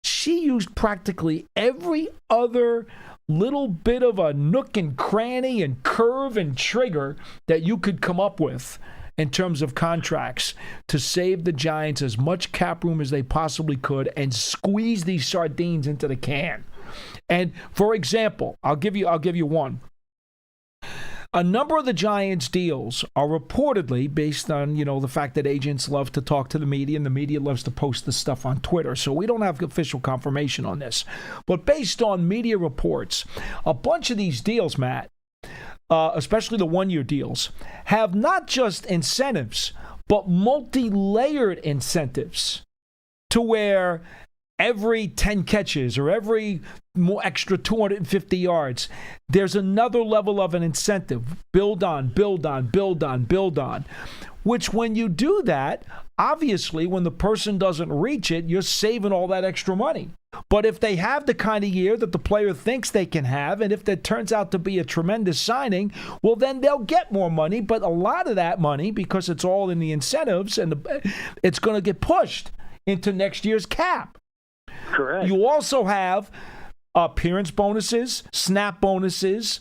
She used practically every other little bit of a nook and cranny and curve and trigger that you could come up with in terms of contracts to save the Giants as much cap room as they possibly could and squeeze these sardines into the can. And for example, I'll give you one. a number of the Giants' deals are reportedly based on, the fact that agents love to talk to the media and the media loves to post this stuff on Twitter. So we don't have official confirmation on this. But based on media reports, a bunch of these deals, Matt, especially the one-year deals, have not just incentives, but multi-layered incentives to where every 10 catches or every more extra 250 yards, there's another level of an incentive. Build on, build on, build on, build on. Which when you do that, obviously when the person doesn't reach it, you're saving all that extra money. But if they have the kind of year that the player thinks they can have, and if that turns out to be a tremendous signing, well, then they'll get more money. But a lot of that money, because it's all in the incentives, and it's going to get pushed into next year's cap. Correct. You also have appearance bonuses, snap bonuses,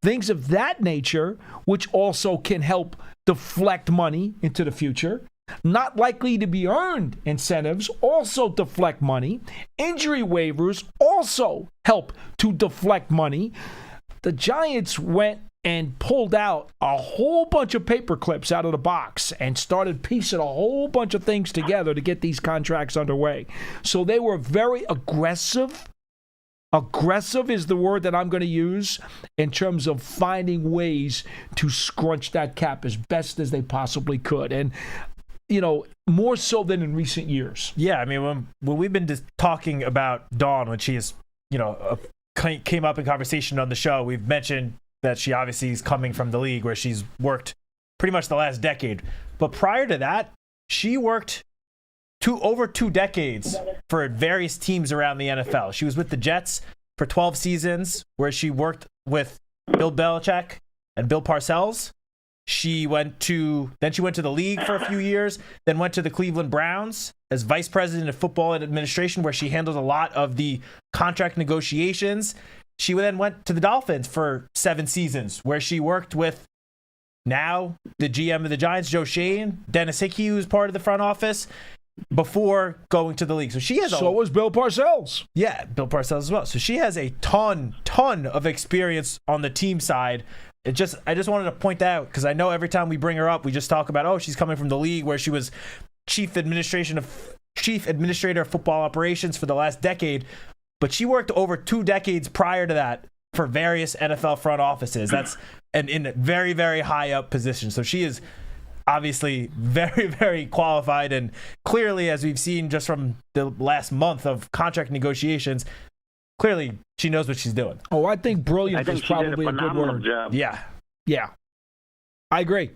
things of that nature, which also can help deflect money into the future. Not likely to be earned incentives also deflect money. Injury waivers also help to deflect money. The Giants went and pulled out a whole bunch of paper clips out of the box and started piecing a whole bunch of things together to get these contracts underway. So they were very aggressive. Aggressive is the word that I'm going to use in terms of finding ways to scrunch that cap as best as they possibly could. And, more so than in recent years. Yeah, I mean, when we've been just talking about Dawn, when she is, came up in conversation on the show, we've mentioned that she obviously is coming from the league where she's worked pretty much the last decade. But prior to that, she worked over 2 decades for various teams around the NFL. She was with the Jets for 12 seasons, where she worked with Bill Belichick and Bill Parcells. She went to the league for a few years, then went to the Cleveland Browns as vice president of football and administration, where she handled a lot of the contract negotiations. She then went to the Dolphins for 7 seasons, where she worked with now the GM of the Giants, Joe Schoen, Dennis Hickey, who's part of the front office, before going to the league. So she has So was Bill Parcells. Yeah, Bill Parcells as well. So she has a ton of experience on the team side. I just wanted to point that out, because I know every time we bring her up, we just talk about, she's coming from the league where she was chief administrator of football operations for the last decade. But she worked over 2 decades prior to that for various NFL front offices. That's in very, very high up positions. So she is obviously very, very qualified, and clearly, as we've seen just from the last month of contract negotiations, clearly she knows what she's doing. Oh, I think brilliant is probably a good word. Job. Yeah. I agree.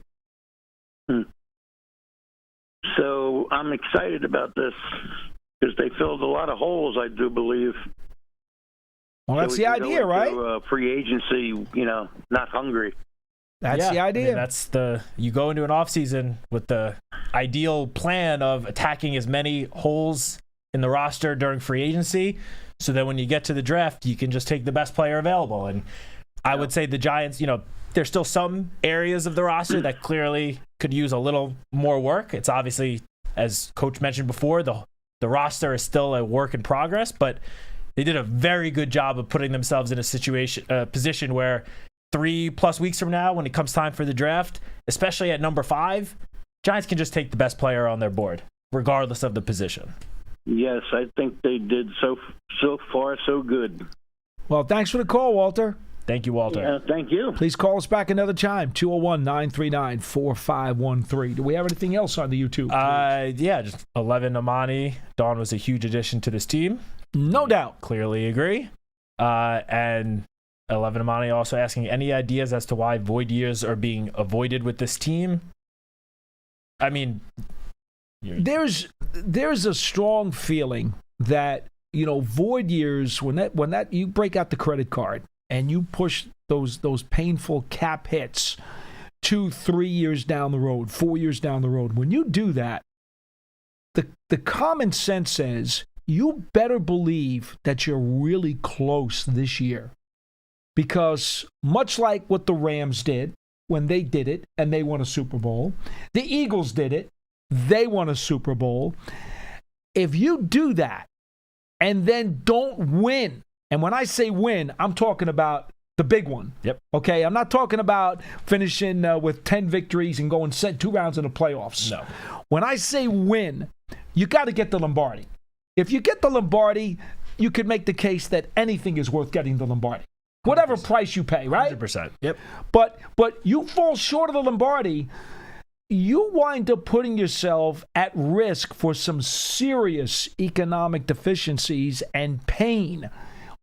So I'm excited about this because they filled a lot of holes, I do believe. Well, that's the idea, right? Free agency, not hungry. That's the idea. I mean, you go into an offseason with the ideal plan of attacking as many holes in the roster during free agency, so that when you get to the draft, you can just take the best player available. And I would say the Giants, there's still some areas of the roster that clearly could use a little more work. It's obviously, as Coach mentioned before, the roster is still a work in progress, but they did a very good job of putting themselves in a position where 3+ weeks from now, when it comes time for the draft, especially at number 5, Giants can just take the best player on their board, regardless of the position. Yes, I think they did so far so good. Well, thanks for the call, Walter. Thank you, Walter. Yeah, thank you. Please call us back another time, 201-939-4513. Do we have anything else on the YouTube? Just 11 Amani. Dawn was a huge addition to this team. No doubt. Clearly agree. And 11 Amani also asking, any ideas as to why void years are being avoided with this team? I mean, there's a strong feeling that, void years, when that you break out the credit card and you push those painful cap hits 2-3 years down the road, 4 years down the road, when you do that, the common sense says you better believe that you're really close this year. Because much like what the Rams did when they did it and they won a Super Bowl, the Eagles did it, they won a Super Bowl. If you do that and then don't win, and when I say win, I'm talking about The big one. Yep. Okay, I'm not talking about finishing with 10 victories and going 2 rounds in the playoffs. No. When I say win, you got to get the Lombardi. If you get the Lombardi, you could make the case that anything is worth getting the Lombardi. Whatever 100%. price you pay, right? 100%. Yep. But you fall short of the Lombardi, you wind up putting yourself at risk for some serious economic deficiencies and pain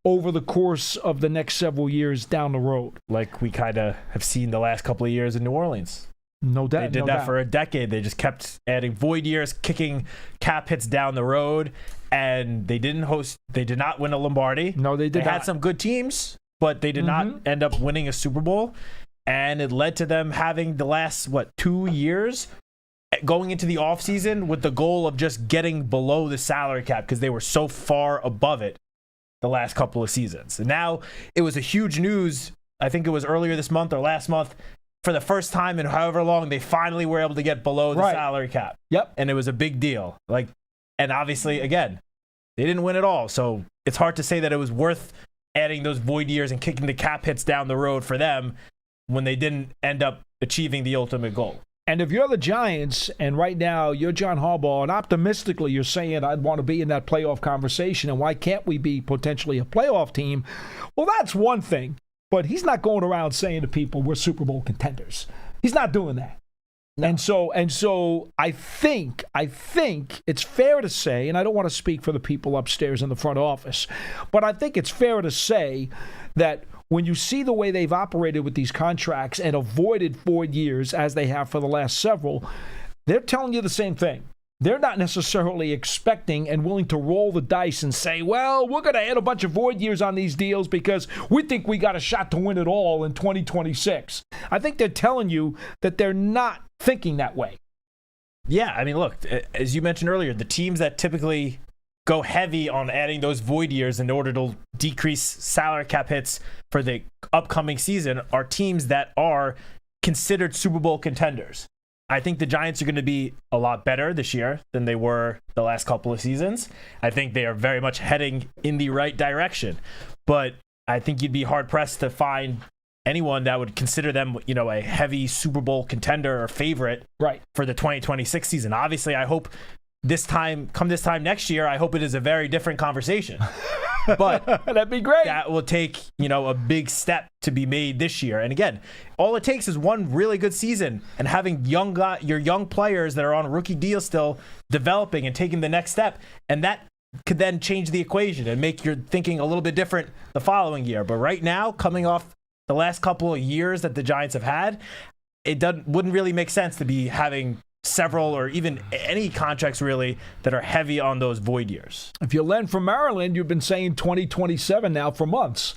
over the course of the next several years down the road. Like we kind of have seen the last couple of years in New Orleans. No doubt. They did that for a decade. They just kept adding void years, kicking cap hits down the road, and they did not win a Lombardi. No, they did not. They had some good teams, but they did not end up winning a Super Bowl, and it led to them having the last, 2 years going into the offseason with the goal of just getting below the salary cap because they were so far above it the last couple of seasons. And now it was a huge news. I think it was earlier this month or last month. For the first time in however long, they finally were able to get below the salary cap. Yep. And it was a big deal. And obviously, again, they didn't win it all. So it's hard to say that it was worth adding those void years and kicking the cap hits down the road for them when they didn't end up achieving the ultimate goal. And if you're the Giants, and right now you're John Harbaugh, and optimistically you're saying, I'd want to be in that playoff conversation, and why can't we be potentially a playoff team? Well, that's one thing. But he's not going around saying to people, we're Super Bowl contenders. He's not doing that. No. And so I think it's fair to say, and I don't want to speak for the people upstairs in the front office, but I think it's fair to say that when you see the way they've operated with these contracts and avoided 4 years as they have for the last several, they're telling you the same thing. They're not necessarily expecting and willing to roll the dice and say, well, we're going to add a bunch of void years on these deals because we think we got a shot to win it all in 2026. I think they're telling you that they're not thinking that way. Yeah, I mean, look, as you mentioned earlier, the teams that typically go heavy on adding those void years in order to decrease salary cap hits for the upcoming season are teams that are considered Super Bowl contenders. I think the Giants are going to be a lot better this year than they were the last couple of seasons. I think they are very much heading in the right direction. But I think you'd be hard-pressed to find anyone that would consider them, a heavy Super Bowl contender or favorite for the 2026 season. Obviously, I hope this time next year, I hope it is a very different conversation. But that'd be great. That will take, a big step to be made this year. And again, all it takes is one really good season and having your young players that are on a rookie deal still developing and taking the next step. And that could then change the equation and make your thinking a little bit different the following year. But right now, coming off the last couple of years that the Giants have had, wouldn't really make sense to be having several or even any contracts really that are heavy on those void years. If you're Len from Maryland, you've been saying 2027 now for months.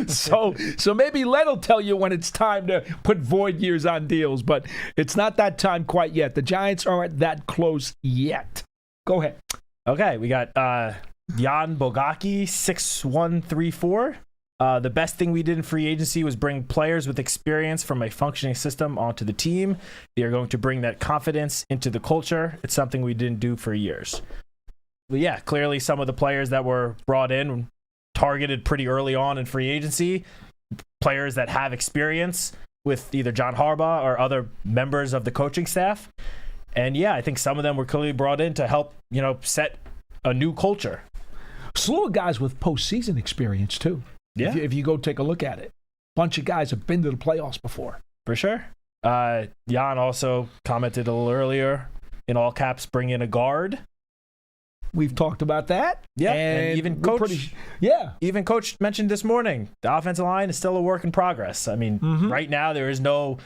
so maybe Len will tell you when it's time to put void years on deals, but it's not that time quite yet. The Giants aren't that close yet. Go ahead. Okay, we got Jan Bogaki, 6134. The best thing we did in free agency was bring players with experience from a functioning system onto the team. They are going to bring that confidence into the culture. It's something we didn't do for years. But yeah, clearly some of the players that were brought in targeted pretty early on in free agency, players that have experience with either John Harbaugh or other members of the coaching staff. And yeah, I think some of them were clearly brought in to help, set a new culture. Slew of guys with postseason experience too. Yeah. If you go take a look at it. Bunch of guys have been to the playoffs before. For sure. Jan also commented a little earlier, in all caps, bring in a guard. We've talked about that. Yeah, and even Coach mentioned this morning, the offensive line is still a work in progress. I mean, right now there is no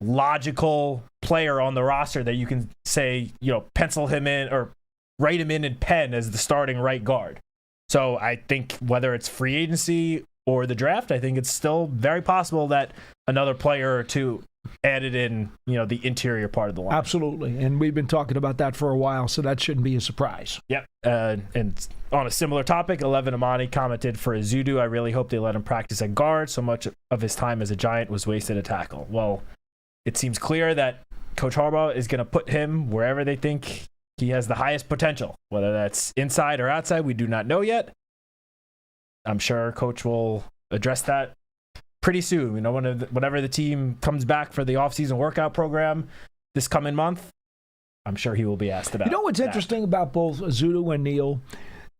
logical player on the roster that you can say, pencil him in or write him in pen as the starting right guard. So I think whether it's free agency or the draft, I think it's still very possible that another player or two added in, the interior part of the line. Absolutely. And we've been talking about that for a while, so that shouldn't be a surprise. Yep. And on a similar topic, 11 Amani commented for Azudu, I really hope they let him practice at guard. So much of his time as a Giant was wasted at tackle. Well, it seems clear that Coach Harbaugh is going to put him wherever they think he has the highest potential, whether that's inside or outside. We do not know yet. I'm sure Coach will address that pretty soon. Whenever the team comes back for the offseason workout program this coming month, I'm sure he will be asked about. You know what's interesting about both Ezeudu and Neal?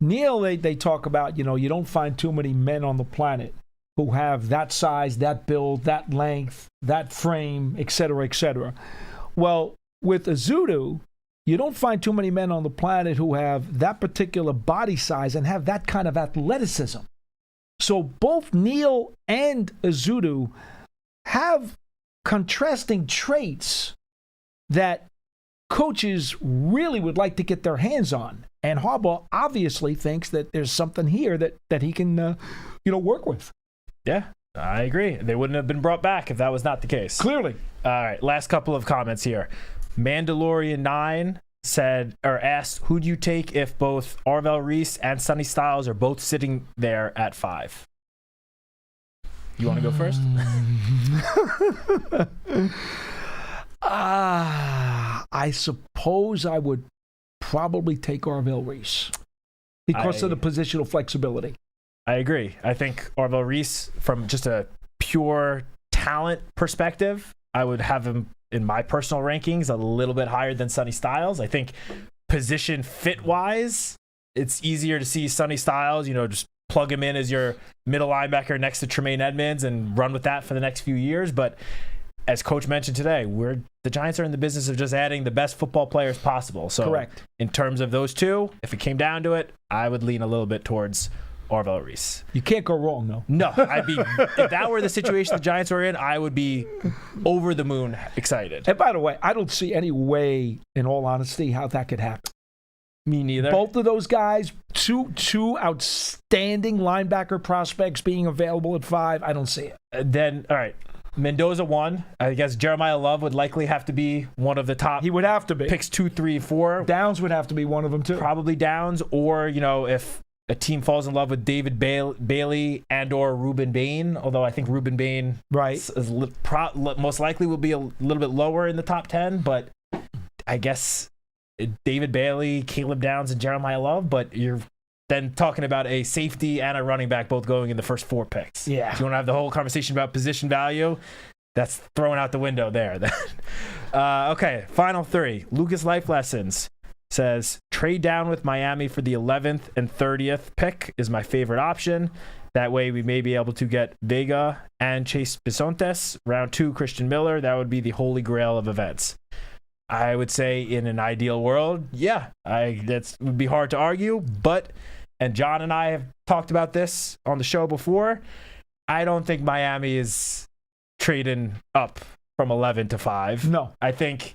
Neal, they talk about, you don't find too many men on the planet who have that size, that build, that length, that frame, et cetera, et cetera. Well, with Ezeudu, you don't find too many men on the planet who have that particular body size and have that kind of athleticism. So both Neal and Ezeudu have contrasting traits that coaches really would like to get their hands on. And Harbaugh obviously thinks that there's something here that he can, work with. Yeah, I agree. They wouldn't have been brought back if that was not the case. Clearly. All right, last couple of comments here. Mandalorian 9 asked, who do you take if both Arvell Reese and Sonny Styles are both sitting there at 5? You want to go first? I suppose I would probably take Arvell Reese because of the positional flexibility. I agree. I think Arvell Reese, from just a pure talent perspective, I would have him in my personal rankings a little bit higher than Sonny Styles. I think position fit-wise, it's easier to see Sonny Styles, just plug him in as your middle linebacker next to Tremaine Edmonds and run with that for the next few years. But as Coach mentioned today, the Giants are in the business of just adding the best football players possible. So correct. In terms of those two, if it came down to it, I would lean a little bit towards Arvell Reese. You can't go wrong, though. No, if that were the situation the Giants were in, I would be over the moon excited. And by the way, I don't see any way, in all honesty, how that could happen. Me neither. Both of those guys, two outstanding linebacker prospects being available at 5, I don't see it. Then, all right, Mendoza 1. I guess Jeremiah Love would likely have to be one of the top. He would have to be. Picks 2, 3, 4. Downs would have to be one of them, too. Probably Downs, or, if a team falls in love with David Bailey and or Ruben Bain, although I think Ruben Bain is most likely will be a little bit lower in the top 10, but I guess David Bailey, Caleb Downs, and Jeremiah Love, but you're then talking about a safety and a running back both going in the first 4 picks. Yeah. If you want to have the whole conversation about position value, that's thrown out the window there. Okay, final 3. Lucas Life Lessons says, trade down with Miami for the 11th and 30th pick is my favorite option. That way we may be able to get Vega and Chase Bisontes. Round 2, Christian Miller. That would be the holy grail of events. I would say in an ideal world, yeah, that would be hard to argue. But, and John and I have talked about this on the show before, I don't think Miami is trading up from 11 to 5. No. I think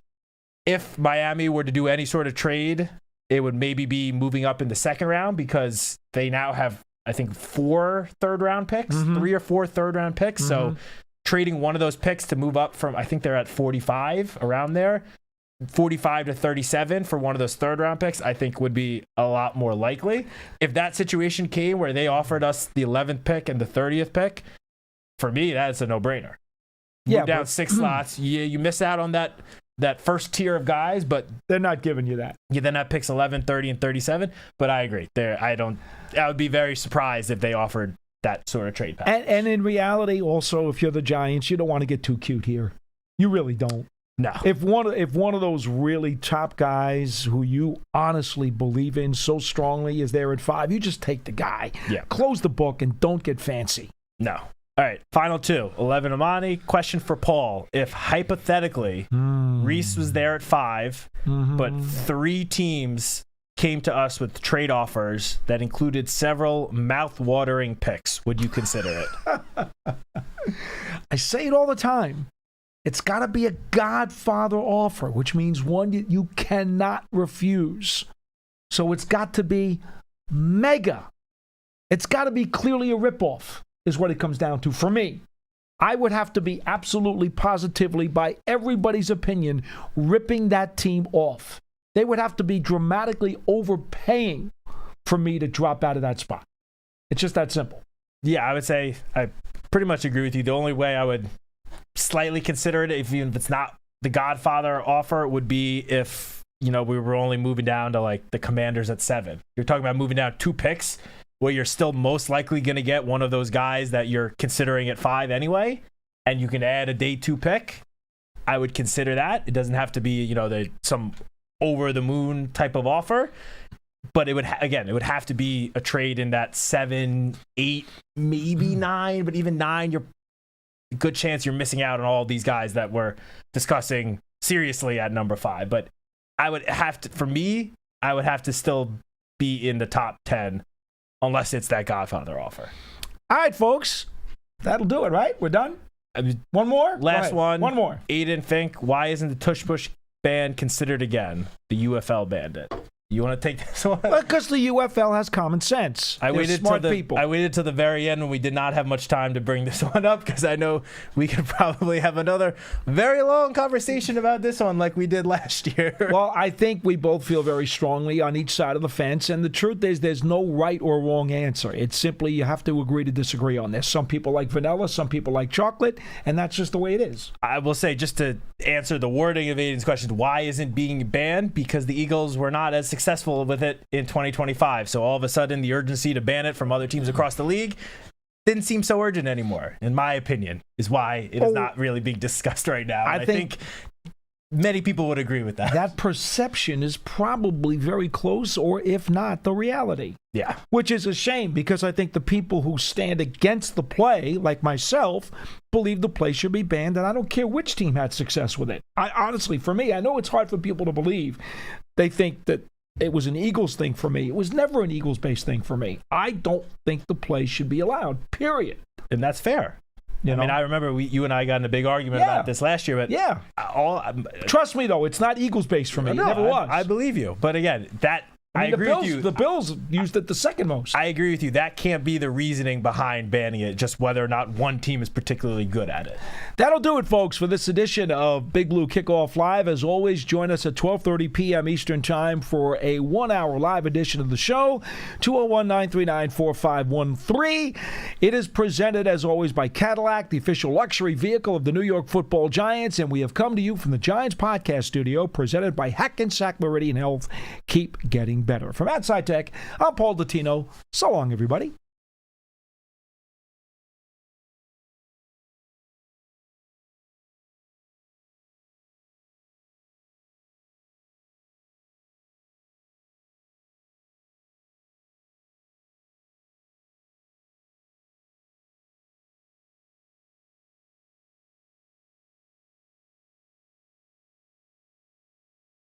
if Miami were to do any sort of trade, it would maybe be moving up in the second round because they now have, I think, 4 third-round picks, 3 or 4 third-round picks. So trading one of those picks to move up from, I think they're at 45, around there, 45 to 37 for one of those third-round picks, I think would be a lot more likely. If that situation came where they offered us the 11th pick and the 30th pick, for me, that's a no-brainer. Move down 6 slots. You miss out on that first tier of guys, but they're not giving you that. Yeah, then that picks 11, 30, and 37. But I agree. I would be very surprised if they offered that sort of trade package. And in reality, also, if you're the Giants, you don't want to get too cute here. You really don't. No. If one of those really top guys who you honestly believe in so strongly is there at 5, you just take the guy. Yeah. Close the book and don't get fancy. No. All right, final 2. 11 Amani. Question for Paul. If hypothetically Reese was there at 5, but 3 teams came to us with trade offers that included several mouth-watering picks, would you consider it? I say it all the time. It's got to be a Godfather offer, which means one you cannot refuse. So it's got to be mega. It's got to be clearly a ripoff, is what it comes down to for me. I would have to be absolutely positively, by everybody's opinion, ripping that team off. They would have to be dramatically overpaying for me to drop out of that spot. It's just that simple. Yeah, I would say I pretty much agree with you. The only way I would slightly consider it, even if it's not the Godfather offer, would be if, we were only moving down to like the Commanders at 7. You're talking about moving down 2 picks where you're still most likely going to get one of those guys that you're considering at 5 anyway, and you can add a day 2 pick, I would consider that. It doesn't have to be, some over the moon type of offer, but it would it would have to be a trade in that 7, 8, maybe 9, but even 9, you're a good chance you're missing out on all these guys that we're discussing seriously at number 5. But I would have to still be in the top 10 unless it's that Godfather offer. All right, folks. That'll do it, right? We're done? One more? Last one. One more. Aiden Fink, why isn't the Tush Push ban considered again? The UFL banned it. You want to take this one? Because the UFL has common sense. I waited till the very end when we did not have much time to bring this one up because I know we could probably have another very long conversation about this one like we did last year. Well, I think we both feel very strongly on each side of the fence, and the truth is there's no right or wrong answer. It's simply you have to agree to disagree on this. Some people like vanilla, some people like chocolate, and that's just the way it is. I will say, just to answer the wording of Aiden's question, why isn't being banned? Because the Eagles were not as successful with it in 2025. So all of a sudden, the urgency to ban it from other teams across the league didn't seem so urgent anymore, in my opinion, is why it is not really being discussed right now. I think many people would agree with that. That perception is probably very close, or if not, the reality. Yeah. Which is a shame, because I think the people who stand against the play, like myself, believe the play should be banned, and I don't care which team had success with it. Honestly, for me, I know it's hard for people to believe. They think that it was an Eagles thing for me. It was never an Eagles-based thing for me. I don't think the play should be allowed, period. And that's fair. I mean, I remember you and I got in a big argument about this last year. But trust me, though, it's not Eagles-based for me. It never was. I believe you. But again, I agree with you. The Bills used it the second most. I agree with you. That can't be the reasoning behind banning it, just whether or not one team is particularly good at it. That'll do it, folks, for this edition of Big Blue Kickoff Live. As always, join us at 12:30 p.m. Eastern Time for a 1-hour live edition of the show, 201-939-4513. It is presented, as always, by Cadillac, the official luxury vehicle of the New York Football Giants, and we have come to you from the Giants Podcast Studio, presented by Hackensack Meridian Health. Keep getting better. From Citak, I'm Paul Dottino. So long, everybody.